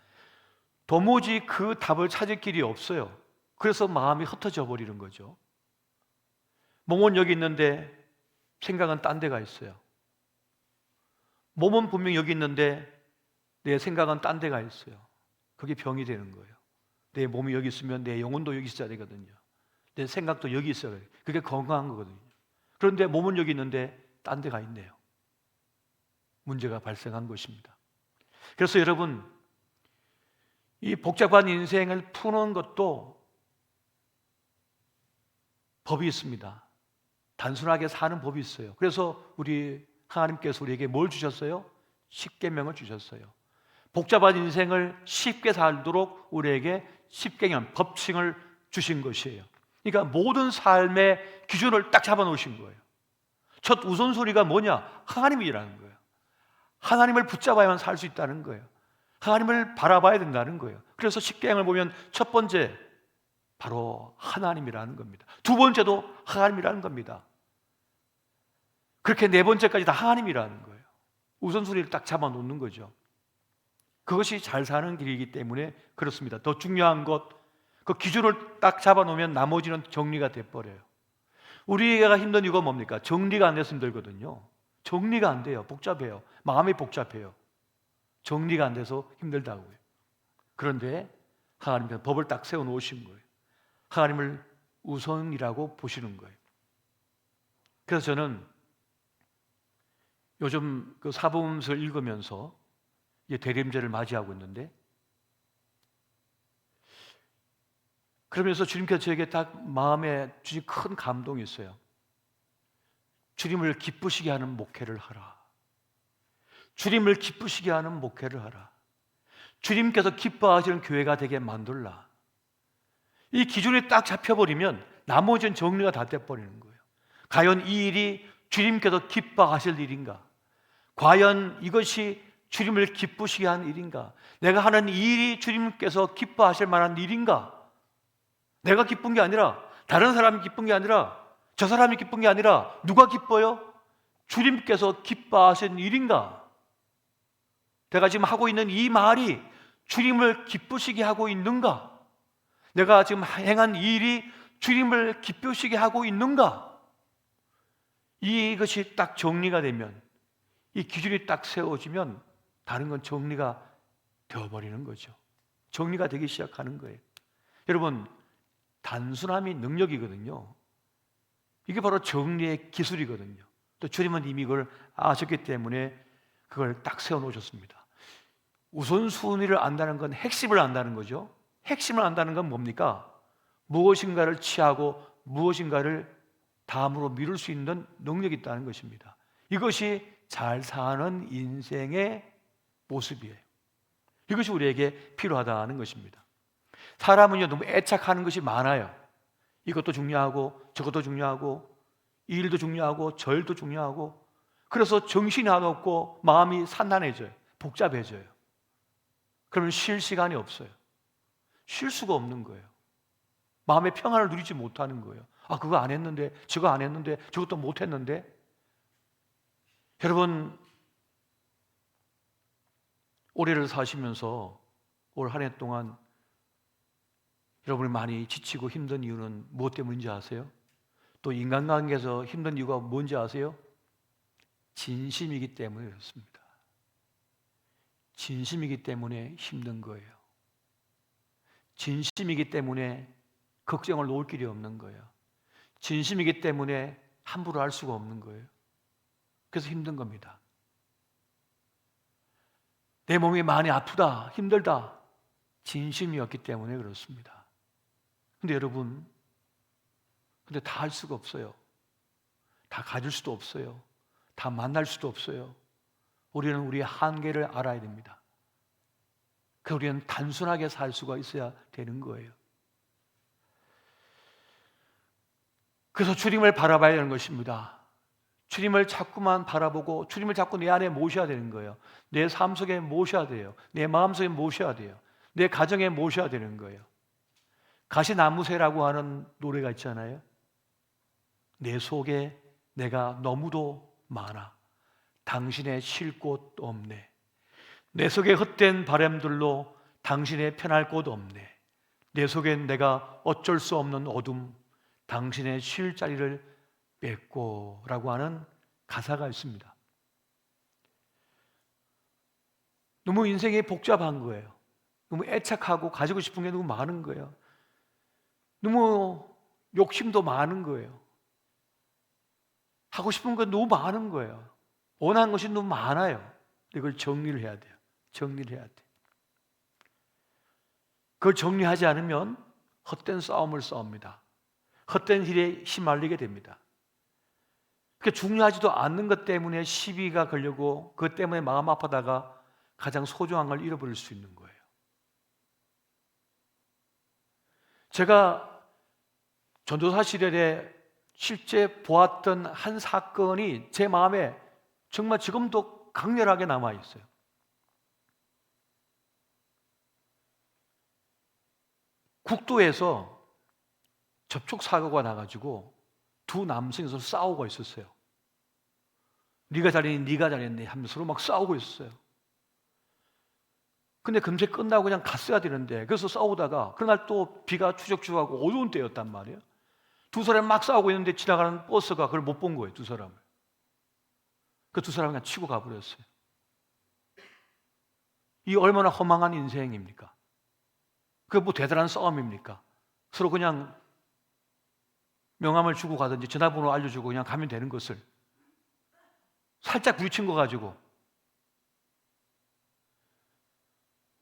도무지 그 답을 찾을 길이 없어요. 그래서 마음이 흩어져 버리는 거죠. 몸은 여기 있는데 생각은 딴 데가 있어요. 몸은 분명히 여기 있는데 내 생각은 딴 데가 있어요. 그게 병이 되는 거예요. 내 몸이 여기 있으면 내 영혼도 여기 있어야 되거든요. 내 생각도 여기 있어야 돼요. 그게 건강한 거거든요. 그런데 몸은 여기 있는데 딴 데가 있네요. 문제가 발생한 것입니다. 그래서 여러분, 이 복잡한 인생을 푸는 것도 법이 있습니다. 단순하게 사는 법이 있어요. 그래서 우리 하나님께서 우리에게 뭘 주셨어요? 십계명을 주셨어요. 복잡한 인생을 쉽게 살도록 우리에게 십계명, 법칙을 주신 것이에요. 그러니까 모든 삶의 기준을 딱 잡아놓으신 거예요. 첫 우선순위가 뭐냐? 하나님이라는 거예요. 하나님을 붙잡아야만 살 수 있다는 거예요. 하나님을 바라봐야 된다는 거예요. 그래서 십계명을 보면 첫 번째 바로 하나님이라는 겁니다. 두 번째도 하나님이라는 겁니다. 그렇게 네 번째까지 다 하나님이라는 거예요. 우선순위를 딱 잡아놓는 거죠. 그것이 잘 사는 길이기 때문에 그렇습니다. 더 중요한 것, 그 기준을 딱 잡아놓으면 나머지는 정리가 돼버려요. 우리가 힘든 이유가 뭡니까? 정리가 안 돼서 힘들거든요. 정리가 안 돼요. 복잡해요. 마음이 복잡해요. 정리가 안 돼서 힘들다고요. 그런데 하나님께서 법을 딱 세워놓으신 거예요. 하나님을 우선이라고 보시는 거예요. 그래서 저는 요즘 그 사복음서를 읽으면서 이제 대림절을 맞이하고 있는데, 그러면서 주님께서 저에게 딱 마음에 주신 큰 감동이 있어요. 주님을 기쁘시게 하는 목회를 하라. 주님을 기쁘시게 하는 목회를 하라. 주님께서 기뻐하시는 교회가 되게 만들라. 이 기준이 딱 잡혀버리면 나머지는 정리가 다 돼버리는 거예요. 과연 이 일이 주님께서 기뻐하실 일인가? 과연 이것이 주님을 기쁘시게 하는 일인가? 내가 하는 이 일이 주님께서 기뻐하실 만한 일인가? 내가 기쁜 게 아니라, 다른 사람이 기쁜 게 아니라, 저 사람이 기쁜 게 아니라 누가 기뻐요? 주님께서 기뻐하신 일인가? 내가 지금 하고 있는 이 말이 주님을 기쁘시게 하고 있는가? 내가 지금 행한 이 일이 주님을 기쁘시게 하고 있는가? 이것이 딱 정리가 되면, 이 기준이 딱 세워지면 다른 건 정리가 되어버리는 거죠. 정리가 되기 시작하는 거예요. 여러분, 단순함이 능력이거든요. 이게 바로 정리의 기술이거든요. 또 주님은 이미 그걸 아셨기 때문에 그걸 딱 세워놓으셨습니다. 우선순위를 안다는 건 핵심을 안다는 거죠. 핵심을 안다는 건 뭡니까? 무엇인가를 취하고 무엇인가를 다음으로 미룰 수 있는 능력이 있다는 것입니다. 이것이 잘 사는 인생의 모습이에요. 이것이 우리에게 필요하다는 것입니다. 사람은요, 너무 애착하는 것이 많아요. 이것도 중요하고 저것도 중요하고 이 일도 중요하고 저 일도 중요하고, 그래서 정신이 한없고 마음이 산란해져요. 복잡해져요. 그러면 쉴 시간이 없어요. 쉴 수가 없는 거예요. 마음의 평안을 누리지 못하는 거예요. 아, 그거 안 했는데, 저거 안 했는데, 저것도 못 했는데. 여러분, 올해를 사시면서 올 한 해 동안 여러분이 많이 지치고 힘든 이유는 무엇 때문인지 아세요? 또 인간관계에서 힘든 이유가 뭔지 아세요? 진심이기 때문에 그렇습니다. 진심이기 때문에 힘든 거예요. 진심이기 때문에 걱정을 놓을 길이 없는 거예요. 진심이기 때문에 함부로 할 수가 없는 거예요. 그래서 힘든 겁니다. 내 몸이 많이 아프다, 힘들다, 진심이었기 때문에 그렇습니다. 근데 여러분, 근데 다 할 수가 없어요. 다 가질 수도 없어요. 다 만날 수도 없어요. 우리는 우리의 한계를 알아야 됩니다. 그래서 우리는 단순하게 살 수가 있어야 되는 거예요. 그래서 주님을 바라봐야 되는 것입니다. 주님을 자꾸만 바라보고 주님을 자꾸 내 안에 모셔야 되는 거예요. 내 삶 속에 모셔야 돼요. 내 마음 속에 모셔야 돼요. 내 가정에 모셔야 되는 거예요. 가시나무새라고 하는 노래가 있잖아요. 내 속에 내가 너무도 많아 당신의 쉴 곳 없네. 내 속에 헛된 바람들로 당신의 편할 곳 없네. 내 속엔 내가 어쩔 수 없는 어둠, 당신의 쉴 자리를 뺏고 라고 하는 가사가 있습니다. 너무 인생이 복잡한 거예요. 너무 애착하고 가지고 싶은 게 너무 많은 거예요. 너무 욕심도 많은 거예요. 하고 싶은 건 너무 많은 거예요. 원하는 것이 너무 많아요. 이걸 정리를 해야 돼요. 정리를 해야 돼요. 그걸 정리하지 않으면 헛된 싸움을 싸웁니다. 헛된 일에 휘말리게 됩니다. 그게 중요하지도 않는 것 때문에 시비가 걸려고 그것 때문에 마음 아파다가 가장 소중한 걸 잃어버릴 수 있는 거예요. 제가 전도사 시절에 실제 보았던 한 사건이 제 마음에 정말 지금도 강렬하게 남아있어요. 국도에서 접촉사고가 나가지고 두 남성이 서로 싸우고 있었어요. 네가 잘했니 네가 잘했니 하면서 서로 막 싸우고 있었어요. 근데 금세 끝나고 그냥 갔어야 되는데, 그래서 싸우다가 그날 또 비가 추적추적하고 어두운 때였단 말이에요. 두 사람이 막 싸우고 있는데 지나가는 버스가 그걸 못 본 거예요. 두 사람을. 그 두 사람을 그냥 치고 가버렸어요. 이 얼마나 허망한 인생입니까? 그게 뭐 대단한 싸움입니까? 서로 그냥 명함을 주고 가든지 전화번호 알려주고 그냥 가면 되는 것을 살짝 부딪힌 거 가지고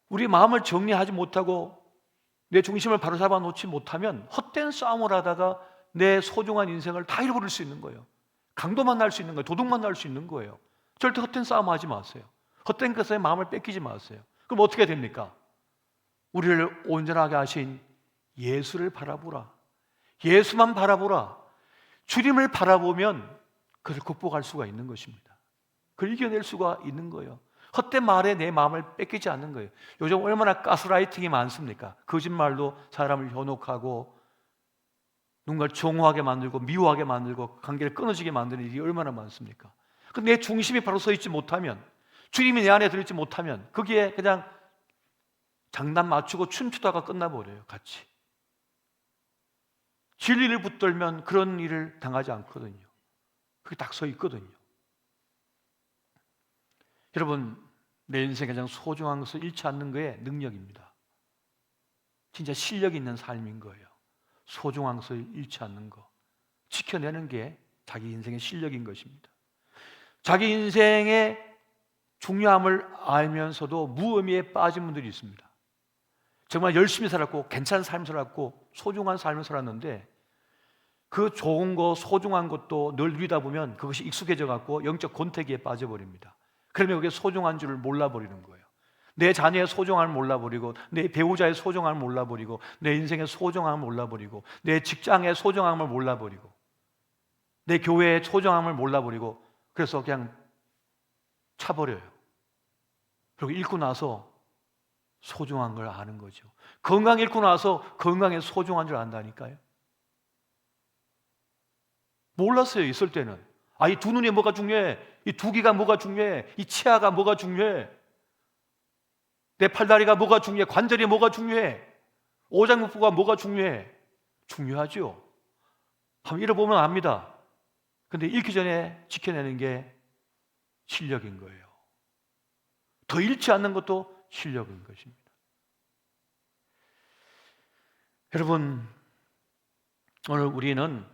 우리 마음을 정리하지 못하고 내 중심을 바로잡아 놓지 못하면 헛된 싸움을 하다가 내 소중한 인생을 다 잃어버릴 수 있는 거예요. 강도만 날 수 있는 거예요. 도둑만 날 수 있는 거예요. 절대 헛된 싸움 하지 마세요. 헛된 것에 마음을 뺏기지 마세요. 그럼 어떻게 됩니까? 우리를 온전하게 하신 예수를 바라보라. 예수만 바라보라. 주님을 바라보면 그를 극복할 수가 있는 것입니다. 그를 이겨낼 수가 있는 거예요. 헛된 말에 내 마음을 뺏기지 않는 거예요. 요즘 얼마나 가스라이팅이 많습니까? 거짓말로 사람을 현혹하고 누군가를 정오하게 만들고 미워하게 만들고 관계를 끊어지게 만드는 일이 얼마나 많습니까? 근데 내 중심이 바로 서 있지 못하면, 주님이 내 안에 들어있지 못하면 거기에 그냥 장난 맞추고 춤추다가 끝나버려요. 같이. 진리를 붙들면 그런 일을 당하지 않거든요. 그게 딱 서 있거든요. 여러분, 내 인생에 가장 소중한 것을 잃지 않는 거에 능력입니다. 진짜 실력 있는 삶인 거예요. 소중한 것을 잃지 않는 거, 지켜내는 게 자기 인생의 실력인 것입니다. 자기 인생의 중요함을 알면서도 무의미에 빠진 분들이 있습니다. 정말 열심히 살았고 괜찮은 삶을 살았고 소중한 삶을 살았는데 그 좋은 거, 소중한 것도 늘 누리다 보면 그것이 익숙해져 갖고 영적 권태기에 빠져버립니다. 그러면 그게 소중한 줄을 몰라버리는 거예요. 내 자녀의 소중함을 몰라버리고, 내 배우자의 소중함을 몰라버리고, 내 인생의 소중함을 몰라버리고, 내 직장의 소중함을 몰라버리고, 내 교회의 소중함을 몰라버리고, 그래서 그냥 차버려요. 그리고 잃고 나서 소중한 걸 아는 거죠. 건강 잃고 나서 건강의 소중한 줄 안다니까요. 몰랐어요, 있을 때는. 이 두 눈이 뭐가 중요해? 이 두 귀가 뭐가 중요해? 이 치아가 뭐가 중요해? 내 팔다리가 뭐가 중요해? 관절이 뭐가 중요해? 오장육부가 뭐가 중요해? 중요하죠. 한번 잃어보면 압니다. 근데 잃기 전에 지켜내는 게 실력인 거예요. 더 잃지 않는 것도 실력인 것입니다. 여러분, 오늘 우리는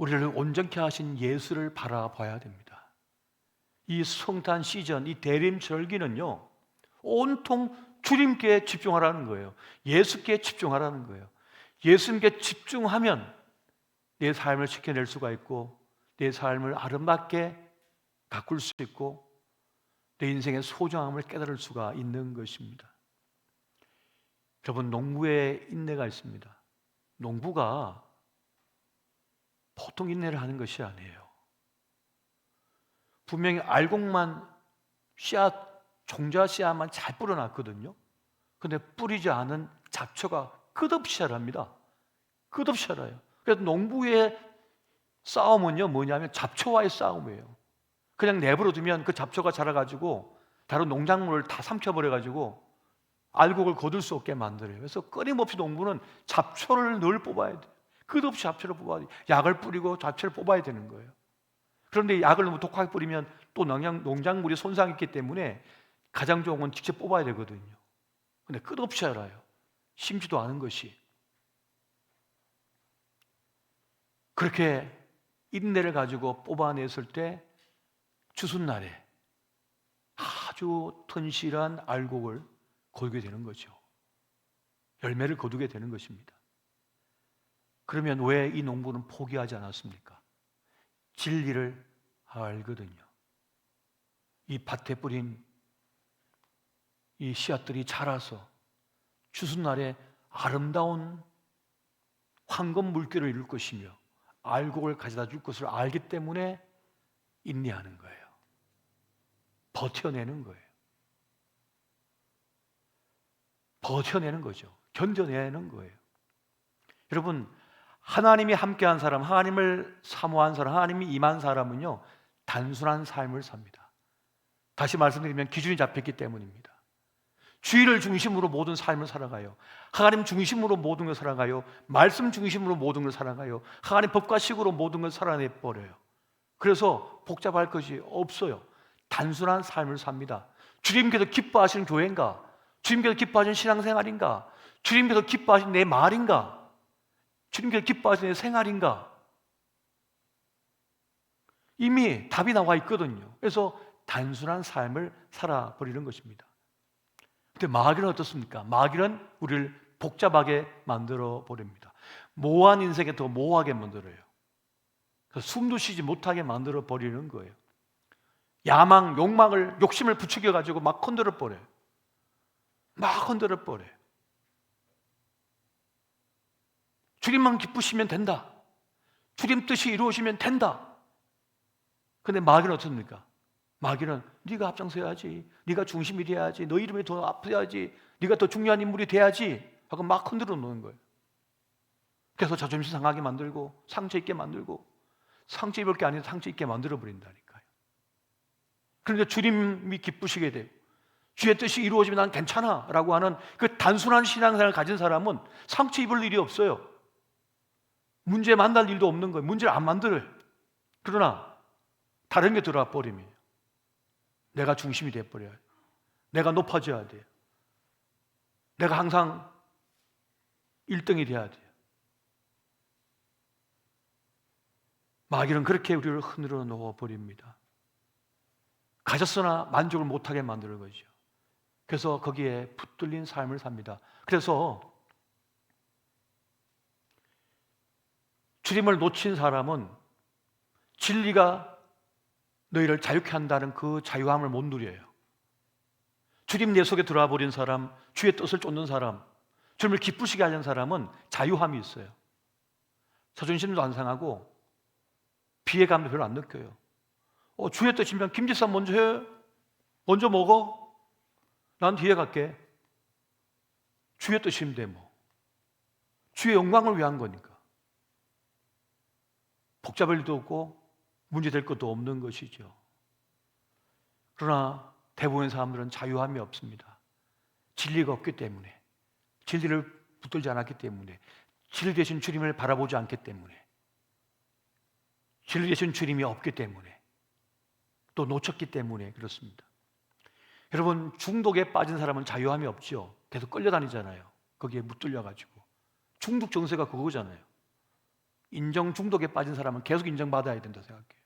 우리를 온전케 하신 예수를 바라봐야 됩니다. 이 성탄 시즌, 이 대림절기는요, 온통 주님께 집중하라는 거예요. 예수께 집중하라는 거예요. 예수님께 집중하면 내 삶을 지켜낼 수가 있고, 내 삶을 아름답게 가꿀 수 있고, 내 인생의 소중함을 깨달을 수가 있는 것입니다. 여러분, 농부의 인내가 있습니다. 농부가 보통 인내를 하는 것이 아니에요. 분명히 알곡만 씨앗, 종자 씨앗만 잘 뿌려놨거든요. 근데 뿌리지 않은 잡초가 끝없이 자랍니다. 끝없이 자라요. 그래서 농부의 싸움은요, 뭐냐면 잡초와의 싸움이에요. 그냥 내버려 두면 그 잡초가 자라가지고 다른 농작물을 다 삼켜버려가지고 알곡을 거둘 수 없게 만들어요. 그래서 끊임없이 농부는 잡초를 늘 뽑아야 돼요. 끝없이 잡초를 뽑아야 돼요. 약을 뿌리고 잡초를 뽑아야 되는 거예요. 그런데 약을 너무 독하게 뿌리면 또 농작물이 손상이 있기 때문에 가장 좋은 건 직접 뽑아야 되거든요. 근데 끝없이 알아요. 심지도 않은 것이. 그렇게 인내를 가지고 뽑아냈을 때 추수날에 아주 튼실한 알곡을 거두게 되는 거죠. 열매를 거두게 되는 것입니다. 그러면 왜 이 농부는 포기하지 않았습니까? 진리를 알거든요. 이 밭에 뿌린 이 씨앗들이 자라서 추수날에 아름다운 황금 물결을 이룰 것이며 알곡을 가져다 줄 것을 알기 때문에 인내하는 거예요. 버텨내는 거예요. 버텨내는 거죠. 견뎌내는 거예요. 여러분, 하나님이 함께한 사람, 하나님을 사모한 사람, 하나님이 임한 사람은요, 단순한 삶을 삽니다. 다시 말씀드리면 기준이 잡혔기 때문입니다. 주의를 중심으로 모든 삶을 살아가요. 하나님 중심으로 모든 걸 살아가요. 말씀 중심으로 모든 걸 살아가요. 하나님 법과식으로 모든 걸 살아내버려요. 그래서 복잡할 것이 없어요. 단순한 삶을 삽니다. 주님께서 기뻐하시는 교회인가? 주님께서 기뻐하시는 신앙생활인가? 주님께서 기뻐하시는 내 말인가? 주님께서 기뻐하시는 내 생활인가? 이미 답이 나와 있거든요. 그래서 단순한 삶을 살아버리는 것입니다. 근데 마귀는 어떻습니까? 마귀는 우리를 복잡하게 만들어 버립니다. 모호한 인생에 더 모호하게 만들어요. 그래서 숨도 쉬지 못하게 만들어 버리는 거예요. 야망, 욕망을, 욕심을 부추겨 가지고 막 흔들어 버려요. 막 흔들어 버려요. 주님만 기쁘시면 된다. 주님 뜻이 이루어지면 된다. 근데 마귀는 어떻습니까? 마귀는 네가 앞장서야지, 네가 중심이 돼야지, 너 이름이 더 아파야지, 네가 더 중요한 인물이 돼야지 하고 막 흔들어 놓는 거예요. 그래서 자존심 상하게 만들고 상처 있게 만들고, 상처 입을 게 아니라 상처 있게 만들어 버린다니까요. 그런데 주님이 기쁘시게 되고 주의 뜻이 이루어지면 난 괜찮아 라고 하는 그 단순한 신앙생활을 가진 사람은 상처 입을 일이 없어요. 문제 만날 일도 없는 거예요. 문제를 안 만들어요. 그러나 다른 게 들어와 버리면 내가 중심이 돼버려요. 내가 높아져야 돼요. 내가 항상 1등이 돼야 돼요. 마귀는 그렇게 우리를 흔들어 놓아버립니다. 가졌으나 만족을 못하게 만드는 거죠. 그래서 거기에 붙들린 삶을 삽니다. 그래서 주님을 놓친 사람은 진리가 너희를 자유케 한다는 그 자유함을 못 누려요. 주님 내 속에 들어와 버린 사람, 주의 뜻을 쫓는 사람, 주님을 기쁘시게 하려는 사람은 자유함이 있어요. 자존심도 안 상하고 비애감도 별로 안 느껴요. 주의 뜻이면 김집사 먼저 해, 먼저 먹어, 난 뒤에 갈게. 주의 뜻인데 뭐 주의 영광을 위한 거니까 복잡할 일도 없고 문제될 것도 없는 것이죠. 그러나 대부분의 사람들은 자유함이 없습니다. 진리가 없기 때문에, 진리를 붙들지 않았기 때문에, 진리 되신 주님을 바라보지 않기 때문에, 진리 되신 주님이 없기 때문에, 또 놓쳤기 때문에 그렇습니다. 여러분, 중독에 빠진 사람은 자유함이 없죠. 계속 끌려다니잖아요. 거기에 붙들려가지고. 중독 정세가 그거잖아요. 인정 중독에 빠진 사람은 계속 인정받아야 된다 생각해요.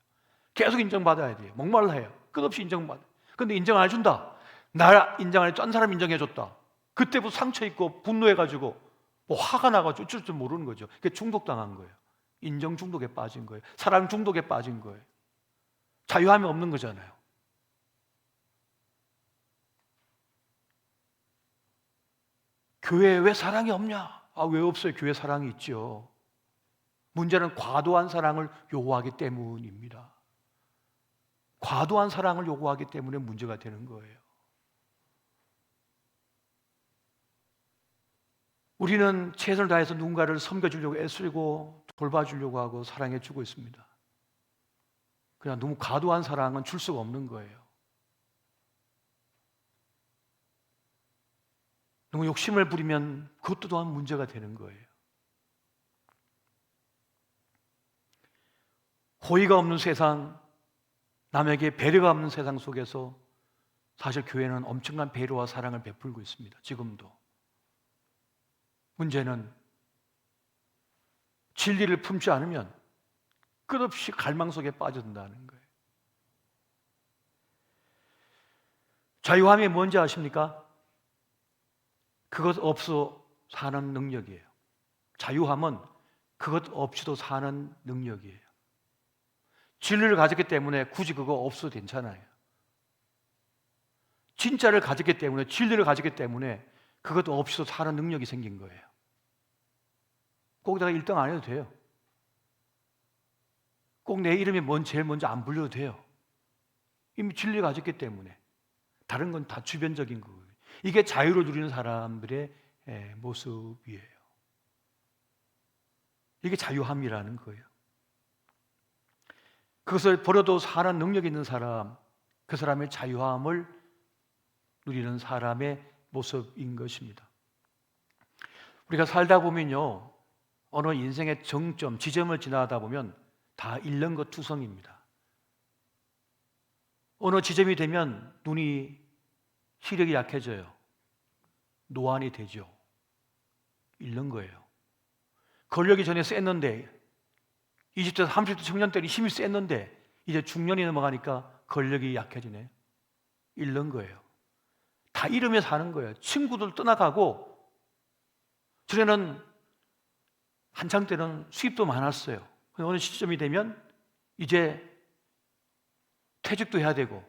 계속 인정받아야 돼요. 목말라 해요. 끝없이 인정받아요. 근데 인정 안 해준다. 나 인정 안 해줘. 딴 사람 인정해줬다. 그때부터 상처 있고 분노해가지고 뭐 화가 나가지고 어쩔 줄 모르는 거죠. 그게 중독당한 거예요. 인정 중독에 빠진 거예요. 사랑 중독에 빠진 거예요. 자유함이 없는 거잖아요. 교회에 왜 사랑이 없냐? 왜 없어요? 교회 사랑이 있죠. 문제는 과도한 사랑을 요구하기 때문입니다. 과도한 사랑을 요구하기 때문에 문제가 되는 거예요. 우리는 최선을 다해서 누군가를 섬겨주려고 애쓰고 돌봐주려고 하고 사랑해주고 있습니다. 그냥 너무 과도한 사랑은 줄 수가 없는 거예요. 너무 욕심을 부리면 그것도 또한 문제가 되는 거예요. 호의가 없는 세상, 남에게 배려가 없는 세상 속에서 사실 교회는 엄청난 배려와 사랑을 베풀고 있습니다. 지금도. 문제는 진리를 품지 않으면 끝없이 갈망 속에 빠져든다는 거예요. 자유함이 뭔지 아십니까? 그것 없어 사는 능력이에요. 자유함은 그것 없이도 사는 능력이에요. 진리를 가졌기 때문에 굳이 그거 없어도 괜찮아요. 진짜를 가졌기 때문에, 진리를 가졌기 때문에 그것 없이도 사는 능력이 생긴 거예요. 꼭 내가 1등 안 해도 돼요. 꼭 내 이름이 제일 먼저 안 불려도 돼요. 이미 진리를 가졌기 때문에. 다른 건 다 주변적인 거예요. 이게 자유를 누리는 사람들의 모습이에요. 이게 자유함이라는 거예요. 그것을 버려도 사는 능력 있는 사람, 그 사람의 자유함을 누리는 사람의 모습인 것입니다. 우리가 살다 보면요, 어느 인생의 정점, 지점을 지나다 보면 다 잃는 것 투성입니다. 어느 지점이 되면 눈이 시력이 약해져요. 노안이 되죠. 잃는 거예요. 권력이 전에 셌는데 20대, 30대 청년 때는 힘이 셌는데 이제 중년이 넘어가니까 권력이 약해지네. 잃는 거예요. 다 잃으며 사는 거예요. 친구들 떠나가고, 전에는 한창 때는 수입도 많았어요. 어느 시점이 되면 이제 퇴직도 해야 되고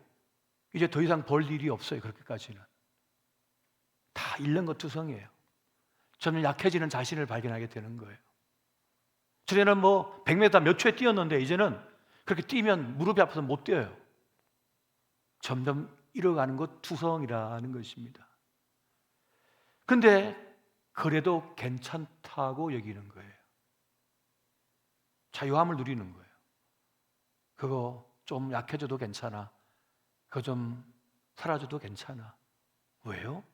이제 더 이상 벌 일이 없어요. 그렇게까지는 다 잃는 것 투성이에요. 점점 약해지는 자신을 발견하게 되는 거예요. 전에는 100m 몇 초에 뛰었는데 이제는 그렇게 뛰면 무릎이 아파서 못 뛰어요. 점점 잃어가는 것 투성이라는 것입니다. 근데 그래도 괜찮다고 여기는 거예요. 자유함을 누리는 거예요. 그거 좀 약해져도 괜찮아. 그거 좀 사라져도 괜찮아. 왜요?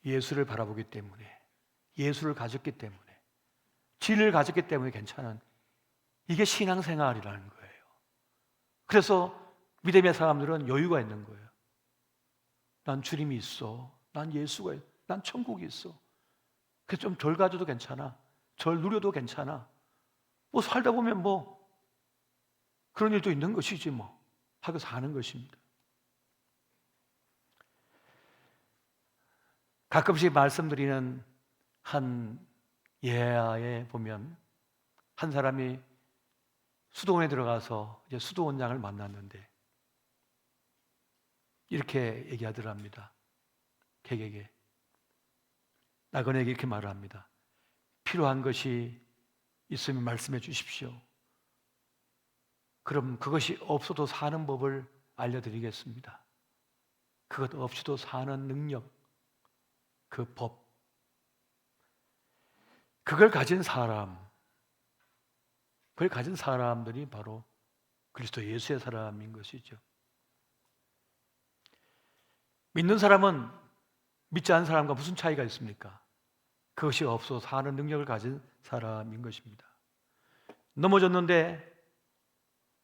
예수를 바라보기 때문에, 예수를 가졌기 때문에, 진리를 가졌기 때문에 괜찮은, 이게 신앙생활이라는 거예요. 그래서 믿음의 사람들은 여유가 있는 거예요. 난 주님이 있어. 난 예수가 있어. 난 천국이 있어. 그래서 좀 덜 가져도 괜찮아. 덜 누려도 괜찮아. 살다 보면 그런 일도 있는 것이지 하고 사는 것입니다. 가끔씩 말씀드리는 한 예화에 보면 한 사람이 수도원에 들어가서 이제 수도원장을 만났는데 이렇게 얘기하더랍니다. 객에게, 나그네에게 이렇게 말을 합니다. 필요한 것이 있으면 말씀해 주십시오. 그럼 그것이 없어도 사는 법을 알려드리겠습니다. 그것 없이도 사는 능력, 그 법, 그걸 가진 사람들이 바로 그리스도 예수의 사람인 것이죠. 믿는 사람은 믿지 않는 사람과 무슨 차이가 있습니까? 그것이 없어도 사는 능력을 가진 사람인 것입니다. 넘어졌는데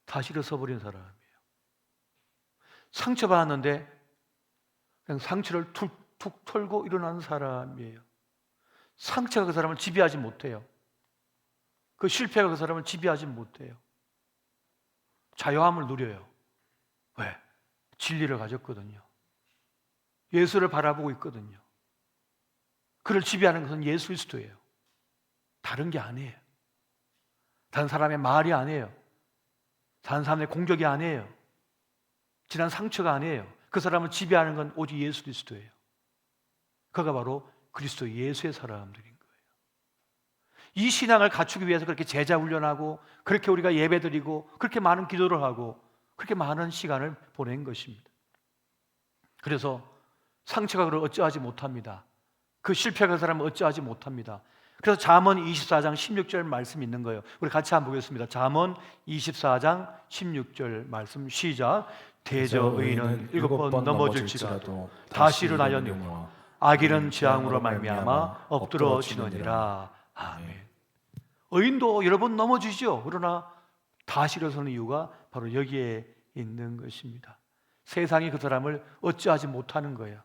다시 일어서버린 사람이에요. 상처받았는데 그냥 상처를 툭툭 털고 일어나는 사람이에요. 상처가 그 사람을 지배하지 못해요. 그 실패가 그 사람을 지배하지 못해요. 자유함을 누려요. 왜? 진리를 가졌거든요. 예수를 바라보고 있거든요. 그를 지배하는 것은 예수 그리스도예요. 다른 게 아니에요. 다른 사람의 말이 아니에요. 다른 사람의 공격이 아니에요. 지난 상처가 아니에요. 그 사람을 지배하는 건 오직 예수 그리스도예요. 그가 바로 그리스도 예수의 사람들인 거예요. 이 신앙을 갖추기 위해서 그렇게 제자 훈련하고, 그렇게 우리가 예배드리고, 그렇게 많은 기도를 하고, 그렇게 많은 시간을 보낸 것입니다. 그래서 상처가 그를 어찌하지 못합니다. 그 실패가 그 사람을 어찌하지 못합니다. 그래서 잠언 24장 16절 말씀 있는 거예요. 우리 같이 한번 보겠습니다. 잠언 24장 16절 말씀 시작. 대저 의인은 7번 넘어질지라도 다시 일어나려니와 악인은 재앙으로 말미암아 엎드러지느니라. 아멘. 의인도 여러 번 넘어지죠. 그러나 다시 일어서는 이유가 바로 여기에 있는 것입니다. 세상이 그 사람을 어찌하지 못하는 거예요.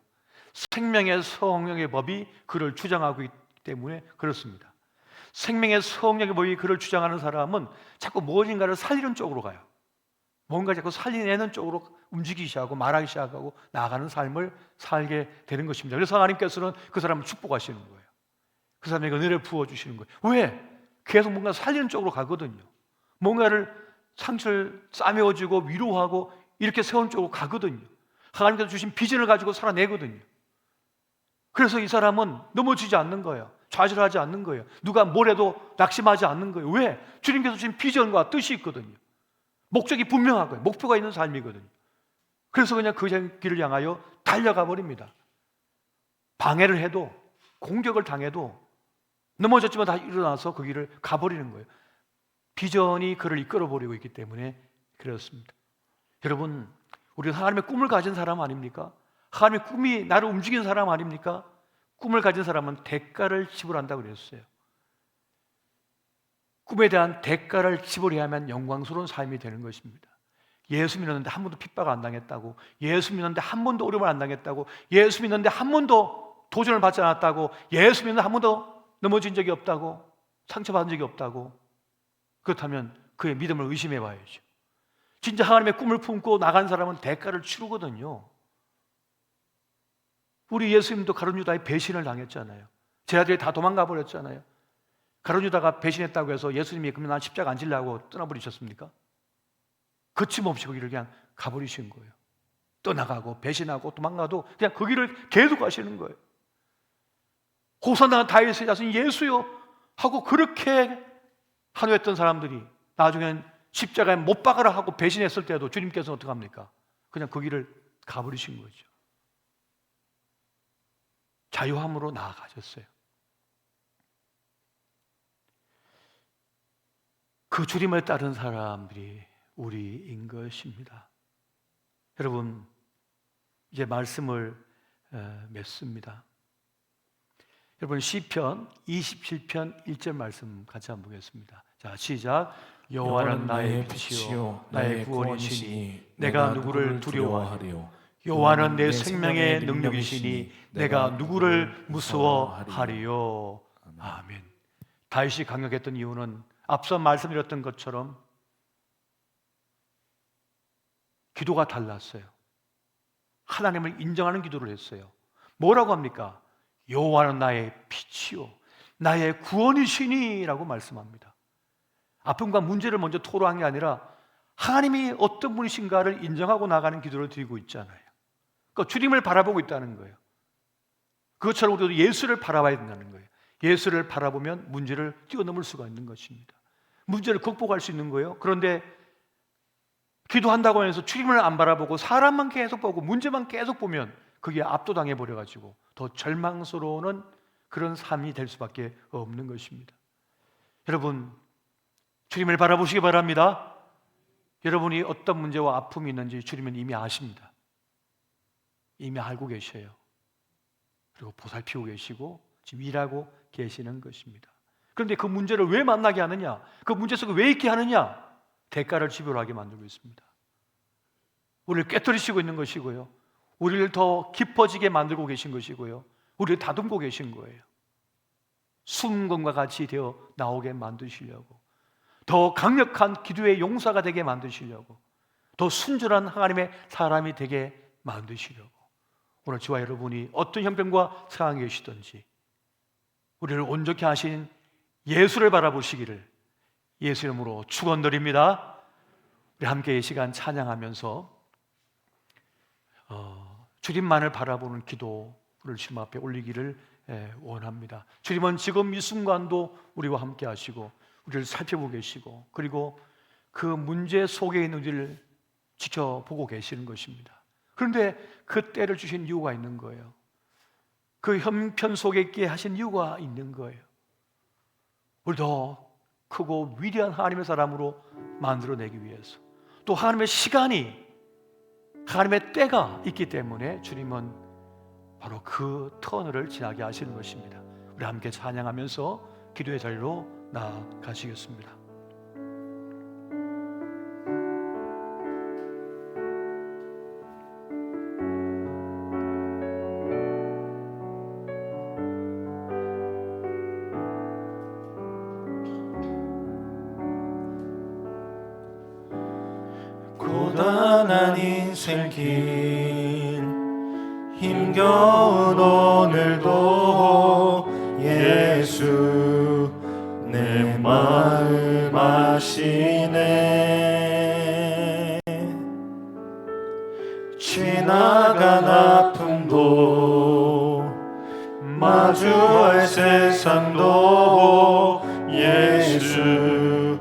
생명의 성령의 법이 그를 주장하고 있기 때문에 그렇습니다. 생명의 성령의 법이 그를 주장하는 사람은 자꾸 무엇인가를 살리는 쪽으로 가요. 뭔가 자꾸 살리내는 쪽으로 움직이기 시작하고 말하기 시작하고 나아가는 삶을 살게 되는 것입니다. 그래서 하나님께서는 그 사람을 축복하시는 거예요. 그 사람에게 은혜를 부어주시는 거예요. 왜? 계속 뭔가 살리는 쪽으로 가거든요. 뭔가를 상처를 싸매어주고 위로하고 이렇게 세운 쪽으로 가거든요. 하나님께서 주신 비전을 가지고 살아내거든요. 그래서 이 사람은 넘어지지 않는 거예요. 좌절하지 않는 거예요. 누가 뭘 해도 낙심하지 않는 거예요. 왜? 주님께서 주신 비전과 뜻이 있거든요. 목적이 분명하고요. 목표가 있는 삶이거든요. 그래서 그냥 그 길을 향하여 달려가 버립니다. 방해를 해도, 공격을 당해도 넘어졌지만 다시 일어나서 그 길을 가버리는 거예요. 비전이 그를 이끌어버리고 있기 때문에 그렇습니다. 여러분, 우리가 하나님의 꿈을 가진 사람 아닙니까? 하나님의 꿈이 나를 움직이는 사람 아닙니까? 꿈을 가진 사람은 대가를 지불한다고 그랬어요. 꿈에 대한 대가를 지불해야 하면 영광스러운 삶이 되는 것입니다. 예수 믿었는데 한 번도 핍박 안 당했다고, 예수 믿었는데 한 번도 어려움을 안 당했다고, 예수 믿었는데 한 번도 도전을 받지 않았다고, 예수 믿는데 한 번도 넘어진 적이 없다고, 상처받은 적이 없다고, 그렇다면 그의 믿음을 의심해 봐야죠. 진짜 하나님의 꿈을 품고 나간 사람은 대가를 치르거든요. 우리 예수님도 가룟 유다의 배신을 당했잖아요. 제자들이 다 도망가 버렸잖아요. 가룟 유다가 배신했다고 해서 예수님이 그러면 난 십자가 안 지려고 떠나버리셨습니까? 거침없이 거기를 그냥 가버리신 거예요. 떠나가고 배신하고 도망가도 그냥 그 길을 계속 가시는 거예요. 호산나 다윗의 자손 예수요 하고 그렇게 한호했던 사람들이 나중엔 십자가에 못 박으라 하고 배신했을 때도 주님께서는 어떻게 합니까? 그냥 그 길을 가버리신 거죠. 자유함으로 나아가셨어요. 그 주님을 따른 사람들이 우리인 것입니다. 여러분, 이제 말씀을 맺습니다. 여러분, 시편 27편 1절 말씀 같이 한번 보겠습니다. 자, 시작. 여호와는 나의 빛이요 나의 구원이시니 내가 누구를 두려워하리요. 여호와는 내 생명의 능력이시니 내가 누구를 무서워하리요. 아멘. 다윗이 강력했던 이유는 앞서 말씀드렸던 것처럼 기도가 달랐어요. 하나님을 인정하는 기도를 했어요. 뭐라고 합니까? 여호와는 나의 빛이요 나의 구원이시니 라고 말씀합니다. 아픔과 문제를 먼저 토로한 게 아니라 하나님이 어떤 분이신가를 인정하고 나가는 기도를 드리고 있잖아요. 그러니까 주님을 바라보고 있다는 거예요. 그것처럼 우리도 예수를 바라봐야 된다는 거예요. 예수를 바라보면 문제를 뛰어넘을 수가 있는 것입니다. 문제를 극복할 수 있는 거예요. 그런데 기도한다고 해서 주님을 안 바라보고 사람만 계속 보고 문제만 계속 보면 그게 압도당해 버려가지고 더 절망스러운 그런 삶이 될 수밖에 없는 것입니다. 여러분, 주님을 바라보시기 바랍니다. 여러분이 어떤 문제와 아픔이 있는지 주님은 이미 아십니다. 이미 알고 계셔요. 그리고 보살피고 계시고 지금 일하고 계시는 것입니다. 그런데 그 문제를 왜 만나게 하느냐? 그 문제 속에 왜 있게 하느냐? 대가를 지불하게 만들고 있습니다. 우리를 꿰뚫으시고 있는 것이고요, 우리를 더 깊어지게 만들고 계신 것이고요, 우리를 다듬고 계신 거예요. 순금과 같이 되어 나오게 만드시려고, 더 강력한 기도의 용사가 되게 만드시려고, 더 순전한 하나님의 사람이 되게 만드시려고, 오늘 저와 여러분이 어떤 형편과 상황에 계시든지 우리를 온전케 하신 예수를 바라보시기를 예수 이름으로 축원드립니다. 우리 함께 이 시간 찬양하면서 주님만을 바라보는 기도를 주님 앞에 올리기를 원합니다. 주님은 지금 이 순간도 우리와 함께 하시고 우리를 살펴보고 계시고, 그리고 그 문제 속에 있는 우리를 지켜보고 계시는 것입니다. 그런데 그 때를 주신 이유가 있는 거예요. 그 형편 속에 있게 하신 이유가 있는 거예요. 우리 더 크고 위대한 하나님의 사람으로 만들어내기 위해서, 또 하나님의 시간이, 하나님의 때가 있기 때문에 주님은 바로 그 터널을 지나게 하시는 것입니다. 우리 함께 찬양하면서 기도의 자리로 나아가시겠습니다. 고단한 인생길 힘겨운 오늘도 예수 내 마음 아시네. 지나간 아픔도 마주할 세상도 예수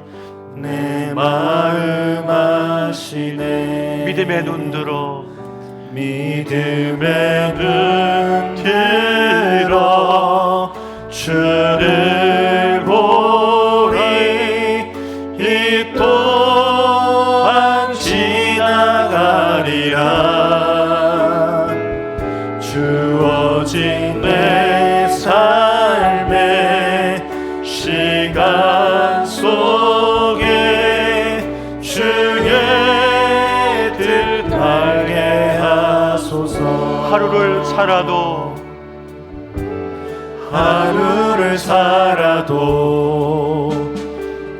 내 마음 아시네. 믿음의 눈 들어, 믿음의 눈 들어 주를 보리. 이 또한 지나가리라. 주어진 내 삶의 시간 속에 주의 뜻 알게 하소서. 하루를 살아도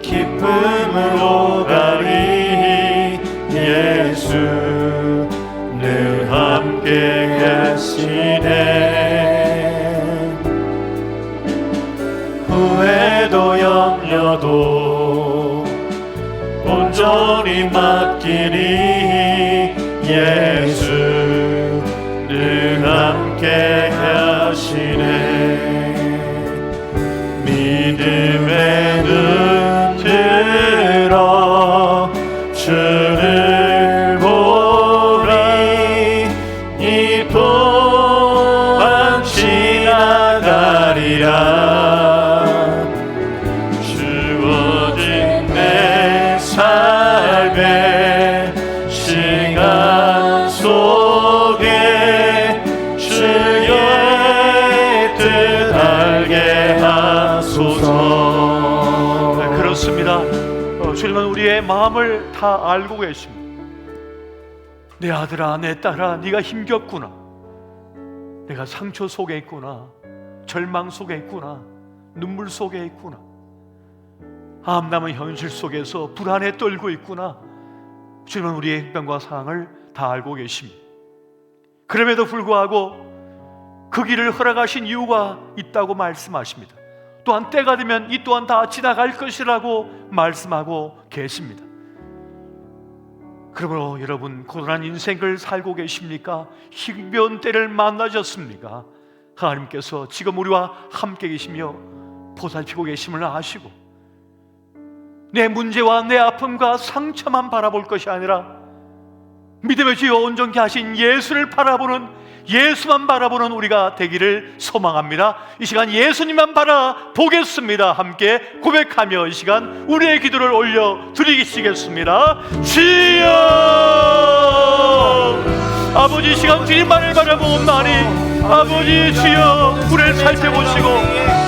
기쁨으로 가리. 예수 늘 함께 계시네. 후회도 염려도 온전히 맡기리. 예수 늘 함께 하시네. 믿음의 눈 들어 주를 보리. 이 또한 지나가리라. 주어진 내 삶의 시간 속에 주의 뜻 알게 하소서. 네, 그렇습니다. 주님은 우리의 마음을 다 알고 계십니다. 내 아들아, 내 딸아, 네가 힘겹구나, 내가 상처 속에 있구나, 절망 속에 있구나, 눈물 속에 있구나, 암담한 현실 속에서 불안에 떨고 있구나. 주님은 우리의 형편과 상황을 다 알고 계십니다. 그럼에도 불구하고 그 길을 허락하신 이유가 있다고 말씀하십니다. 또한 때가 되면 이 또한 다 지나갈 것이라고 말씀하고 계십니다. 그러므로 여러분, 고단한 인생을 살고 계십니까? 힘겨운 때를 만나셨습니까? 하나님께서 지금 우리와 함께 계시며 보살피고 계심을 아시고 내 문제와 내 아픔과 상처만 바라볼 것이 아니라 믿음의 주여 온전케 하신 예수를 바라보는, 예수만 바라보는 우리가 되기를 소망합니다. 이 시간 예수님만 바라보겠습니다. 함께 고백하며 이 시간 우리의 기도를 올려드리시겠습니다. 주여, 아버지, 이 시간 주님만을 바라보옵나니 아버지 주여, 우리를 살펴보시고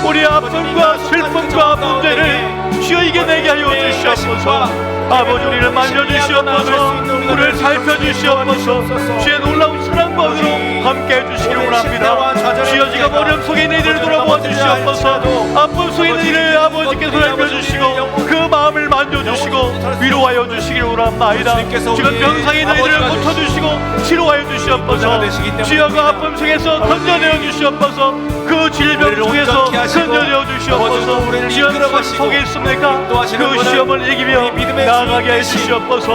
우리의 아픔과 슬픔과 문제를 주여 이겨내게 하여 주시옵소서. 아버지, 우리를 만져주시옵소서. 우리를 살펴주시옵소서. 주의 놀라운 사랑과 은혜로 함께 해주시기를 원합니다. 주여, 지금 어려움 속에 있는 이들을 돌아보아 주시옵소서. 아픔 속에 있는 이들을 아버지께서 살펴주시고 그 마음을 만져주시고 위로하여 주시기를 원합니다. 지금 병상에 있는 이들을 고쳐주시고 치료하여 주시옵소서. 주여, 그 아픔 속에서 건져내어 주시옵소서. 그 질병 속에서 건져내어 주시옵소서. 주여, 속에 있습니까? 그 시험을 이기며 나아가게 해주시옵소서.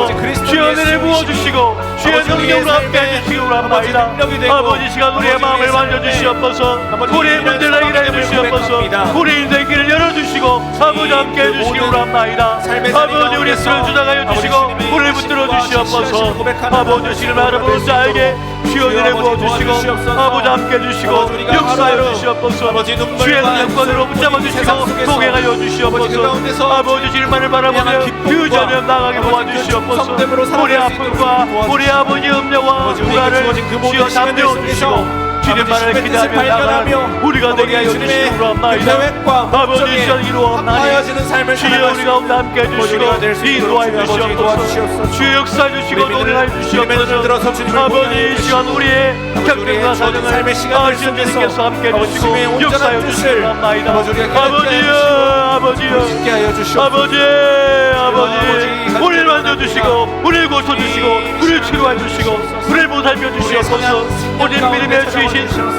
주여, 은혜를 부어주시고 주의 능력으로 함께 해주시기 원합니다. 아버지, 시간 우리의 마음을 만져주시옵소서. 우리의 문제를 해결해 주시옵소서. 우리 인생길을 열어주시고 아버지 함께 해주시기 원합니다. 아버지, 우리의 술을 주장하여 주시고 우리를 붙들어 주시옵소서. 아버지, 지금 알아보는 자에게 주여 은혜를 부어주시고 아버지 함께 해주시고 역사하여 주시옵소서. 주의 능력권으로 붙잡아 주시고 동행하여 주시옵소서. 아버지, 주님만을 바라보며 그 자녀 나가게 도와주시옵소서. 우리 아픔과 우리 아버지 염려와 불안을 주여 잠재워 주시고 주님만을 기다려 나가는 우리가 되게 하여 주시기 원합니다. 아버지, 시간 이루어옵나니 주여 우리 가운데 함께 해주시고 인도하여 주시옵소서. 주여 역사해 주시고 노래하여 주시옵소서. 아버지, 이 시간 우리의 경쟁과 사정을 아시는 주님께서 함께 해주시고 역사해 주시기 원합니다. 아버지여, 아버지, 우리를 만져주시고 우리를 고쳐주시고 우리를 치료해 주시고 우리를 보살펴 주시옵소서. 우리 믿음의 주이신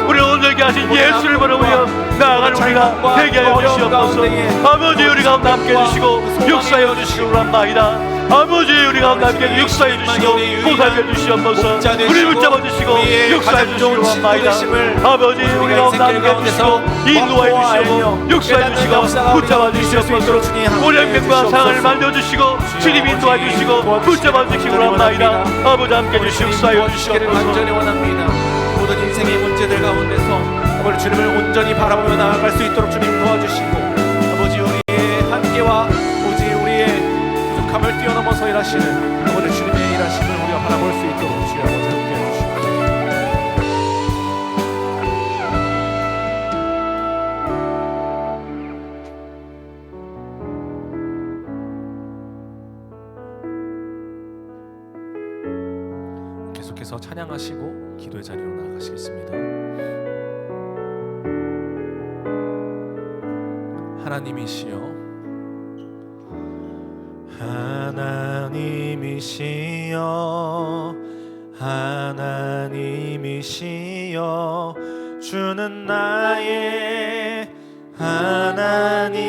우리를 온전케 하신 예수를 바라보며 나아가는 우리가 되게 하여 주시옵소서. 아버지, 우리 가운데 함께 해주시고 역사해 주시기 원합니다. 아버지, 우리 가운데 함께 역사해 주시고 보살펴 주시옵소서. 우리를 붙잡아 주시고 역사해 주시기 원합니다. 아버지, 우리 가운데 함께 해주시고 인도해 주시고 역사해 주시고 붙잡아 주시옵소서. 우리의 병과 상을 만져주시고 주님 인도해 주시고 붙잡아 주시기 원합니다. 아버지, 함께 해주시고 역사해 주시옵소서. 모든 인생의 문제들 가운데서 아버지, 주님을 온전히 바라보며 나아갈 수 있도록 주님 도와주시고 아버지, 우리의 한계와 오직 우리의 부족함을 뛰어넘어서 일하시는 아버지 주님의 일하심을 우리가 바라볼 수 있도록 주여 아버지 함께 해주시옵소서. 계속해서 찬양하시고 기도의 자리로 나아가시겠습니다. 하나님이시여, 하나님이시여, 하나님이시여, 주는 나의 하나님이시로다.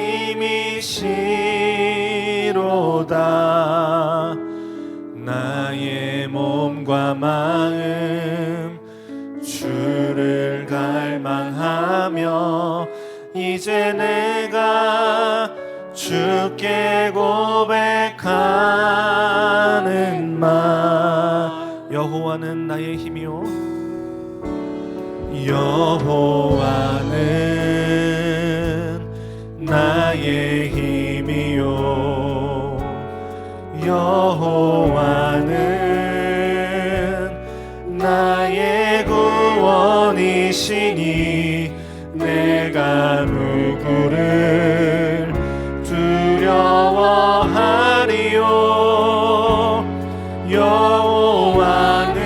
나의 몸과 마음 주를 갈망하며 이제 내가 주께 고백하는 말. 여호와는 나의 힘이요, 여호와는 나의 힘이요, 여호와는 나의 구원이시니 내가 누구를 두려워하리요. 여호와는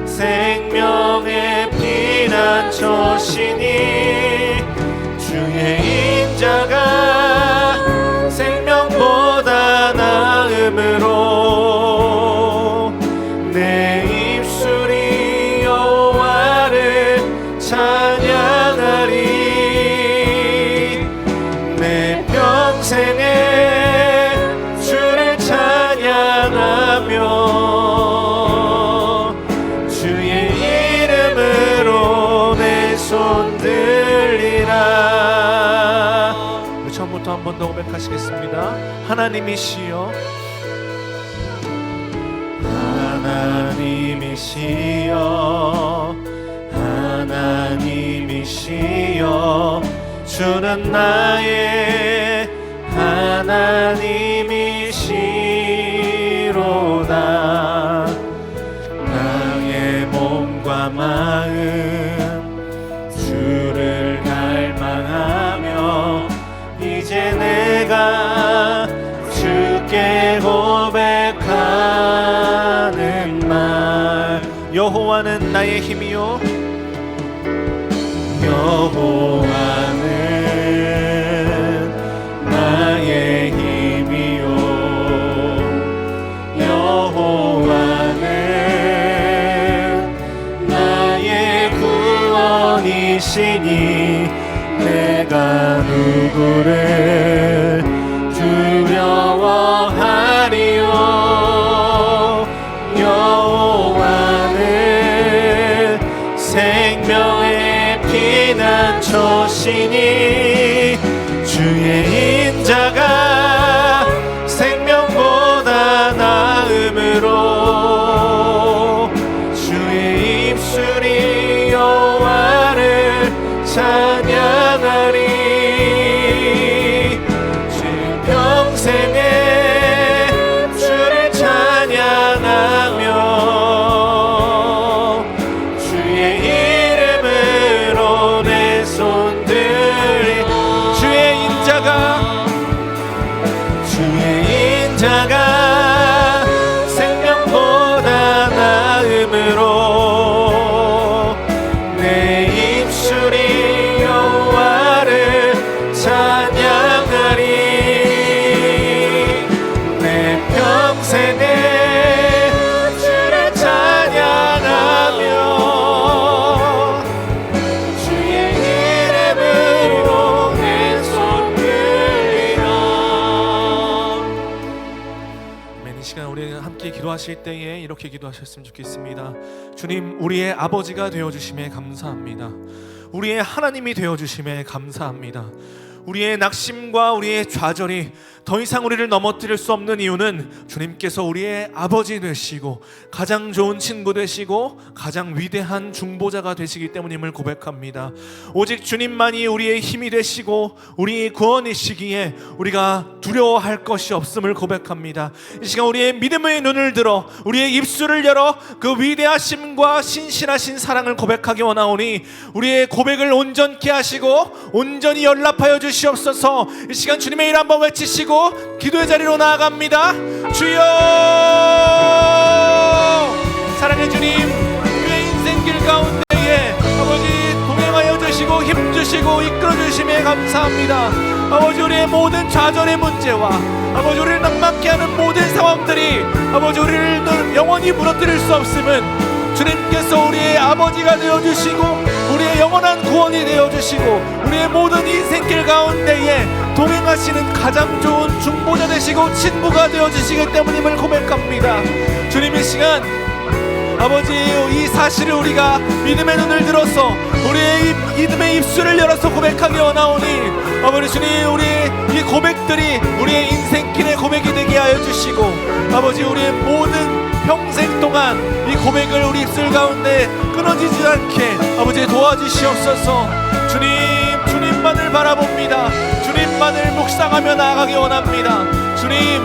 생명의 피난처시니 주의 인자가 생명보다 나음으로 내 입술이 여호와를 고백하시겠습니다. 하나님이시여, 하나님이시여, 하나님이시여, 주는 나의 하나님이시로다. 나의 몸과 마음 주를 갈망하며 이제 내가 주께 고백하는 말. 여호와는 나의 힘이요, 여호와는 나의 힘이요, 여호와는 나의 구원이시니 내가 누구를 두려워하리요. 여호와는 생명의 피난처시니 주의 인자가 생명보다 나음으로 주의 입술이 여호와를 찬양하리. 주 평생에 주를 찬양하며 주의 이름으로 내 손들이. 주의 인자가 생명보다 나음으로 내 입술이 여호와를 찬양하리. 내 평생에 주를 찬양하며 주의 이름으로 내 손 들리라. 아멘. 이 시간 우리 함께 기도하실 때에 이렇게 기도하셨으면 좋겠습니다. 주님, 우리의 아버지가 되어주심에 감사합니다. 우리의 하나님이 되어주심에 감사합니다. 우리의 낙심과 우리의 좌절이 더 이상 우리를 넘어뜨릴 수 없는 이유는 주님께서 우리의 아버지 되시고 가장 좋은 친구 되시고 가장 위대한 중보자가 되시기 때문임을 고백합니다. 오직 주님만이 우리의 힘이 되시고 우리의 구원이시기에 우리가 두려워할 것이 없음을 고백합니다. 이 시간 우리의 믿음의 눈을 들어 우리의 입술을 열어 그 위대하심과 신실하신 사랑을 고백하기 원하오니 우리의 고백을 온전케 하시고 온전히 연락하여 주시옵소서. 이 시간 주님의 일 한번 외치시고 기도의 자리로 나아갑니다. 주여, 사랑의 주님, 우리의 인생길 가운데에 아버지 동행하여 주시고 힘주시고 이끌어 주심에 감사합니다. 아버지, 우리의 모든 좌절의 문제와 아버지 우리를 낭만케 하는 모든 상황들이 아버지 우리를 영원히 무너뜨릴 수 없음은 주님께서 우리의 아버지가 되어주시고 우리의 영원한 구원이 되어주시고 우리의 모든 인생길 가운데에 동행하시는 가장 좋은 중보자 되시고 친구가 되어주시기 때문임을 고백합니다. 주님, 이 시간 아버지 이 사실을 우리가 믿음의 눈을 들어서 우리의 믿음의 입술을 열어서 고백하기 원하오니 아버지 주님, 우리의 이 고백들이 우리의 인생길의 고백이 되게 하여 주시고 아버지 우리의 모든 평생 동안 이 고백을 우리 입술 가운데 끊어지지 않게 아버지 도와주시옵소서. 주님, 주님만을 바라봅니다. 주님만을 묵상하며 나아가기 원합니다. 주님,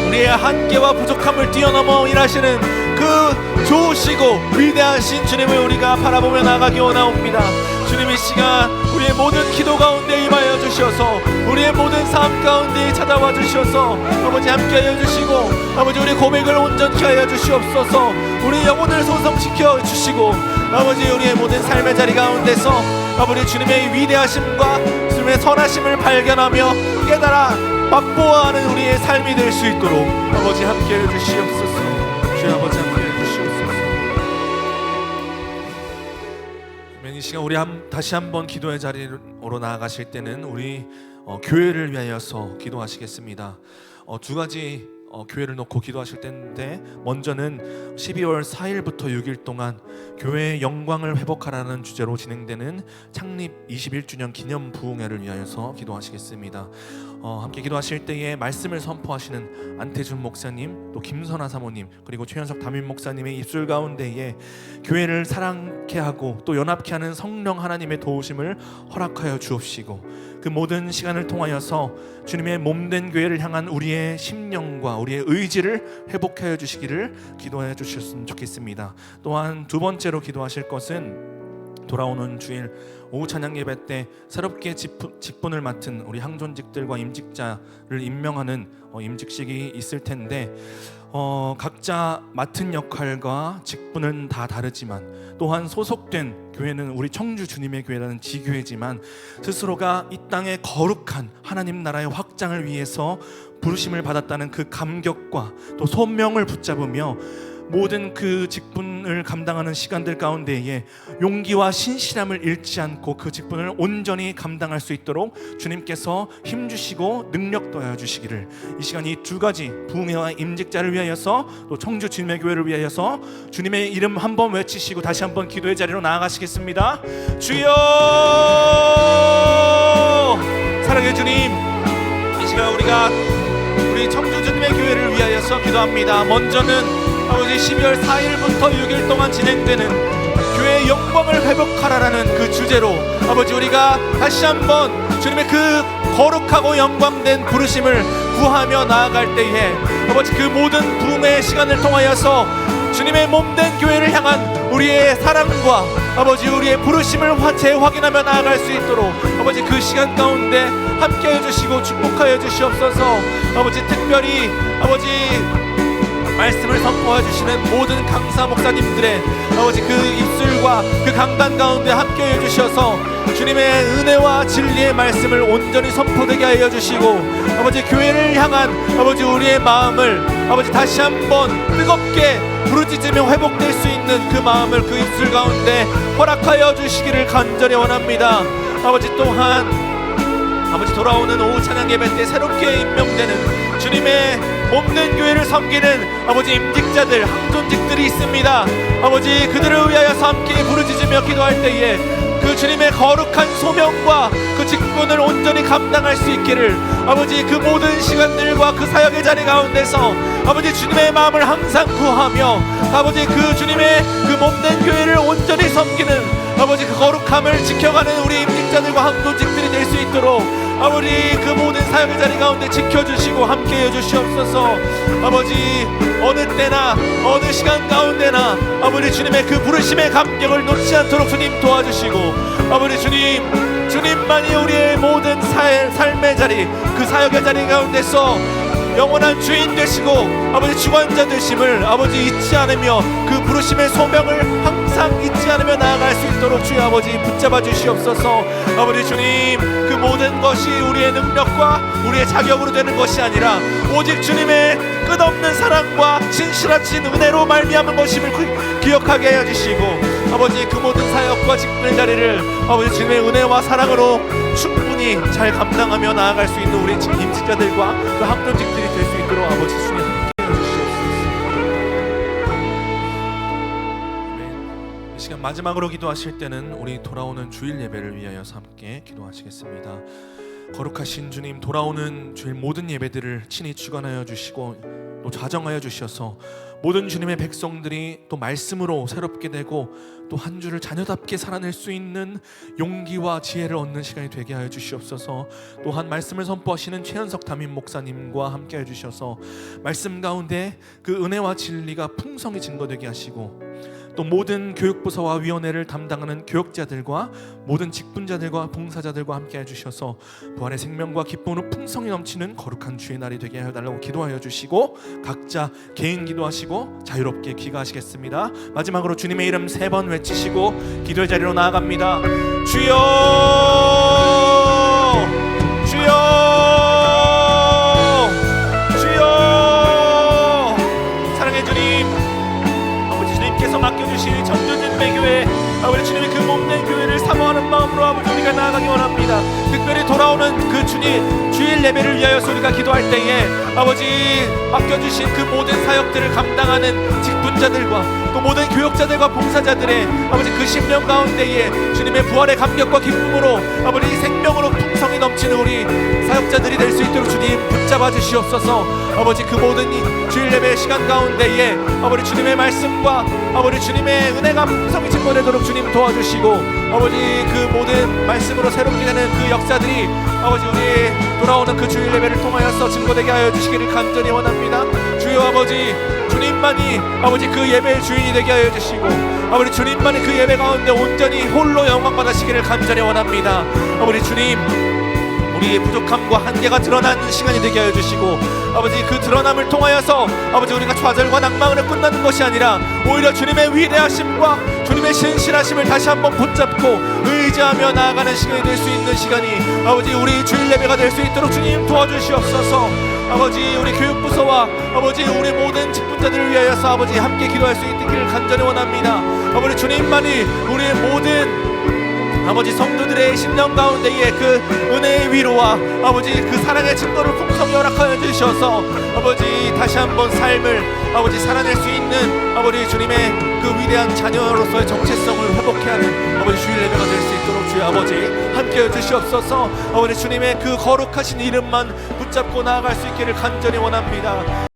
우리의 한계와 부족함을 뛰어넘어 일하시는 그 좋으시고 위대하신 주님을 우리가 바라보며 나아가기 원하옵니다. 주님, 이 시간 우리의 모든 기도 가운데 임하여 주셔서 우리의 모든 삶 가운데 찾아와 주셔서 아버지 함께하여 주시고 아버지 우리 고백을 온전케 하여 주시옵소서. 우리 영혼을 소성시켜 주시고 아버지 우리의 모든 삶의 자리 가운데서 아버지 주님의 위대하심과 주님의 선하심을 발견하며 깨달아 맛보아하는 우리의 삶이 될 수 있도록 아버지 함께해 주시옵소서. 주여 아버지 함께해 주시옵소서. 이 시간 우리 다시 한번 기도의 자리로 나아가실 때는 우리 교회를 위하여서 기도하시겠습니다. 두 가지 교회를 놓고 기도하실 텐데, 먼저는 12월 4일부터 6일 동안 교회의 영광을 회복하라는 주제로 진행되는 창립 21주년 기념 부흥회를 위하여서 기도하시겠습니다. 함께 기도하실 때에 말씀을 선포하시는 안태준 목사님, 또 김선아 사모님, 그리고 최현석 담임 목사님의 입술 가운데에 교회를 사랑케 하고 또 연합케 하는 성령 하나님의 도우심을 허락하여 주옵시고, 그 모든 시간을 통하여서 주님의 몸된 교회를 향한 우리의 심령과 우리의 의지를 회복하여 주시기를 기도해 주셨으면 좋겠습니다. 또한 두 번째로 기도하실 것은 돌아오는 주일 오후 찬양 예배 때 새롭게 직분을 맡은 우리 항존직들과 임직자를 임명하는 임직식이 있을 텐데, 각자 맡은 역할과 직분은 다 다르지만 또한 소속된 교회는 우리 청주 주님의 교회라는 지교회지만 스스로가 이 땅의 거룩한 하나님 나라의 확장을 위해서 부르심을 받았다는 그 감격과 또 소명을 붙잡으며 모든 그 직분을 감당하는 시간들 가운데에 용기와 신실함을 잃지 않고 그 직분을 온전히 감당할 수 있도록 주님께서 힘주시고 능력 더하여 주시기를, 이 시간 이 두 가지 부흥회와 임직자를 위하여서 또 청주 주님의 교회를 위하여서 주님의 이름 한번 외치시고 다시 한번 기도의 자리로 나아가시겠습니다. 주여, 사랑의 주님, 이 시간 우리 청주 주님의 교회를 위하여서 기도합니다. 먼저는 아버지 12월 4일부터 6일 동안 진행되는 교회의 영광을 회복하라라는 그 주제로 아버지 우리가 다시 한번 주님의 그 거룩하고 영광된 부르심을 구하며 나아갈 때에 아버지 그 모든 부흥의 시간을 통하여서 주님의 몸된 교회를 향한 우리의 사랑과 아버지 우리의 부르심을 재확인하며 나아갈 수 있도록 아버지 그 시간 가운데 함께해 주시고 축복하여 주시옵소서. 아버지 특별히 아버지 말씀을 선포해 주시는 모든 강사 목사님들의 아버지 그 입술과 그 강단 가운데 함께해 주셔서 주님의 은혜와 진리의 말씀을 온전히 선포되게 하여 주시고 아버지 교회를 향한 아버지 우리의 마음을 아버지 다시 한번 뜨겁게 부르짖으며 회복될 수 있는 그 마음을 그 입술 가운데 허락하여 주시기를 간절히 원합니다. 아버지 또한 아버지 돌아오는 오후 찬양 예배 때 새롭게 임명되는 주님의 몸된 교회를 섬기는 아버지 임직자들, 항존직들이 있습니다. 아버지 그들을 위하여서 함께 부르짖으며 기도할 때에 그 주님의 거룩한 소명과 그 직분을 온전히 감당할 수 있기를 아버지 그 모든 시간들과 그 사역의 자리 가운데서 아버지 주님의 마음을 항상 구하며 아버지 그 주님의 그 몸된 교회를 온전히 섬기는 아버지 그 거룩함을 지켜가는 우리 임직자들과 항존직들이 될 수 있도록 아버지 그 모든 사역의 자리 가운데 지켜주시고 함께해 주시옵소서. 아버지 어느 때나 어느 시간 가운데나 아버지 주님의 그 부르심의 감격을 놓지 않도록 주님 도와주시고 아버지 주님만이 우리의 모든 삶의 자리 그 사역의 자리 가운데서 영원한 주인 되시고 아버지 주관자 되심을 아버지 잊지 않으며 그 부르심의 소명을 항상 잊지 않으며 나아갈 수 있도록 주여 아버지 붙잡아 주시옵소서. 아버지 주님 그 모든 것이 우리의 능력과 우리의 자격으로 되는 것이 아니라 오직 주님의 끝없는 사랑과 진실하신 은혜로 말미암은 것임을 기억하게 하여 주시고 아버지 그 모든 사역과 직분의 자리를 아버지 주님의 은혜와 사랑으로 충분히 잘 감당하며 나아갈 수 있는 우리 임직자들과 그 항존직들이 될 수 있도록 아버지 주님 함께해 주시옵소서. 이 시간 마지막으로 기도하실 때는 우리 돌아오는 주일 예배를 위하여서 함께 기도하시겠습니다. 거룩하신 주님, 돌아오는 주일 모든 예배들을 친히 주관하여 주시고 또 좌정하여 주셔서 모든 주님의 백성들이 또 말씀으로 새롭게 되고 또 한 주를 자녀답게 살아낼 수 있는 용기와 지혜를 얻는 시간이 되게 하여 주시옵소서. 또한 말씀을 선포하시는 최현석 담임 목사님과 함께 해 주셔서 말씀 가운데 그 은혜와 진리가 풍성히 증거되게 하시고 또 모든 교육부서와 위원회를 담당하는 교역자들과 모든 직분자들과 봉사자들과 함께 해주셔서 부활의 생명과 기쁨으로 풍성히 넘치는 거룩한 주의 날이 되게 해달라고 기도하여 주시고 각자 개인 기도하시고 자유롭게 귀가하시겠습니다. 마지막으로 주님의 이름 3번 외치시고 기도의 자리로 나아갑니다. 주여 주여 주여. 사랑의 주님, 아버지 주님께서 맡겨주신 청주 주님의 교회 아버지 주님의 그 몸된 교회를 사모하는 마음으로 아버지 우리가 나아가기 원합니다. 특별히 돌아오는 그 주일 예배를 위하여서 우리가 기도할 때에 아버지 맡겨주신 그 모든 사역들을 감당하는 직분자들과 또 모든 교역자들과 봉사자들의 아버지 그 심령 가운데에 주님의 부활의 감격과 기쁨으로 아버지 생명으로 풍성이 넘치는 우리 사역자들이 될 수 있도록 주님 붙잡아 주시옵소서. 아버지 그 모든 이 주일 예배 시간 가운데에 아버지 주님의 말씀과 아버지 주님의 은혜가 풍성히 증거되도록 주님 도와주시고 아버지 그 모든 말씀으로 새롭게 되는 그 역사들이 아버지 우리 돌아오는 그 주일 예배를 통하여서 증거되게 하여 주시기를 간절히 원합니다. 주여 아버지 주님만이 아버지 그 예배의 주인이 되게 하여 주시고 아버지 주님만이 그 예배 가운데 온전히 홀로 영광 받으시기를 간절히 원합니다. 아버지 주님 우리의 부족함과 한계가 드러나는 시간이 되게 하여 주시고 아버지 그 드러남을 통하여서 아버지 우리가 좌절과 낭망으로 끝나는 것이 아니라 오히려 주님의 위대하심과 주님의 신실하심을 다시 한번 붙잡고 의지하며 나아가는 시간이 될 수 있는 시간이 아버지 우리 주일 예배가 될 수 있도록 주님 도와주시옵소서. 아버지 우리 교육부서와 아버지 우리 모든 직분자들을 위하여서 아버지 함께 기도할 수 있기를 간절히 원합니다. 아버지 주님만이 우리의 모든 아버지 성도들의 심령 가운데에 그 은혜의 위로와 아버지 그 사랑의 증거를 풍성히 허락하여 주셔서 아버지 다시 한번 삶을 아버지 살아낼 수 있는 아버지 주님의 그 위대한 자녀로서의 정체성을 회복해야 하는 아버지 주일 예배가 될 수 있도록 주의 아버지 함께해 주시옵소서. 아버지 주님의 그 거룩하신 이름만 붙잡고 나아갈 수 있기를 간절히 원합니다.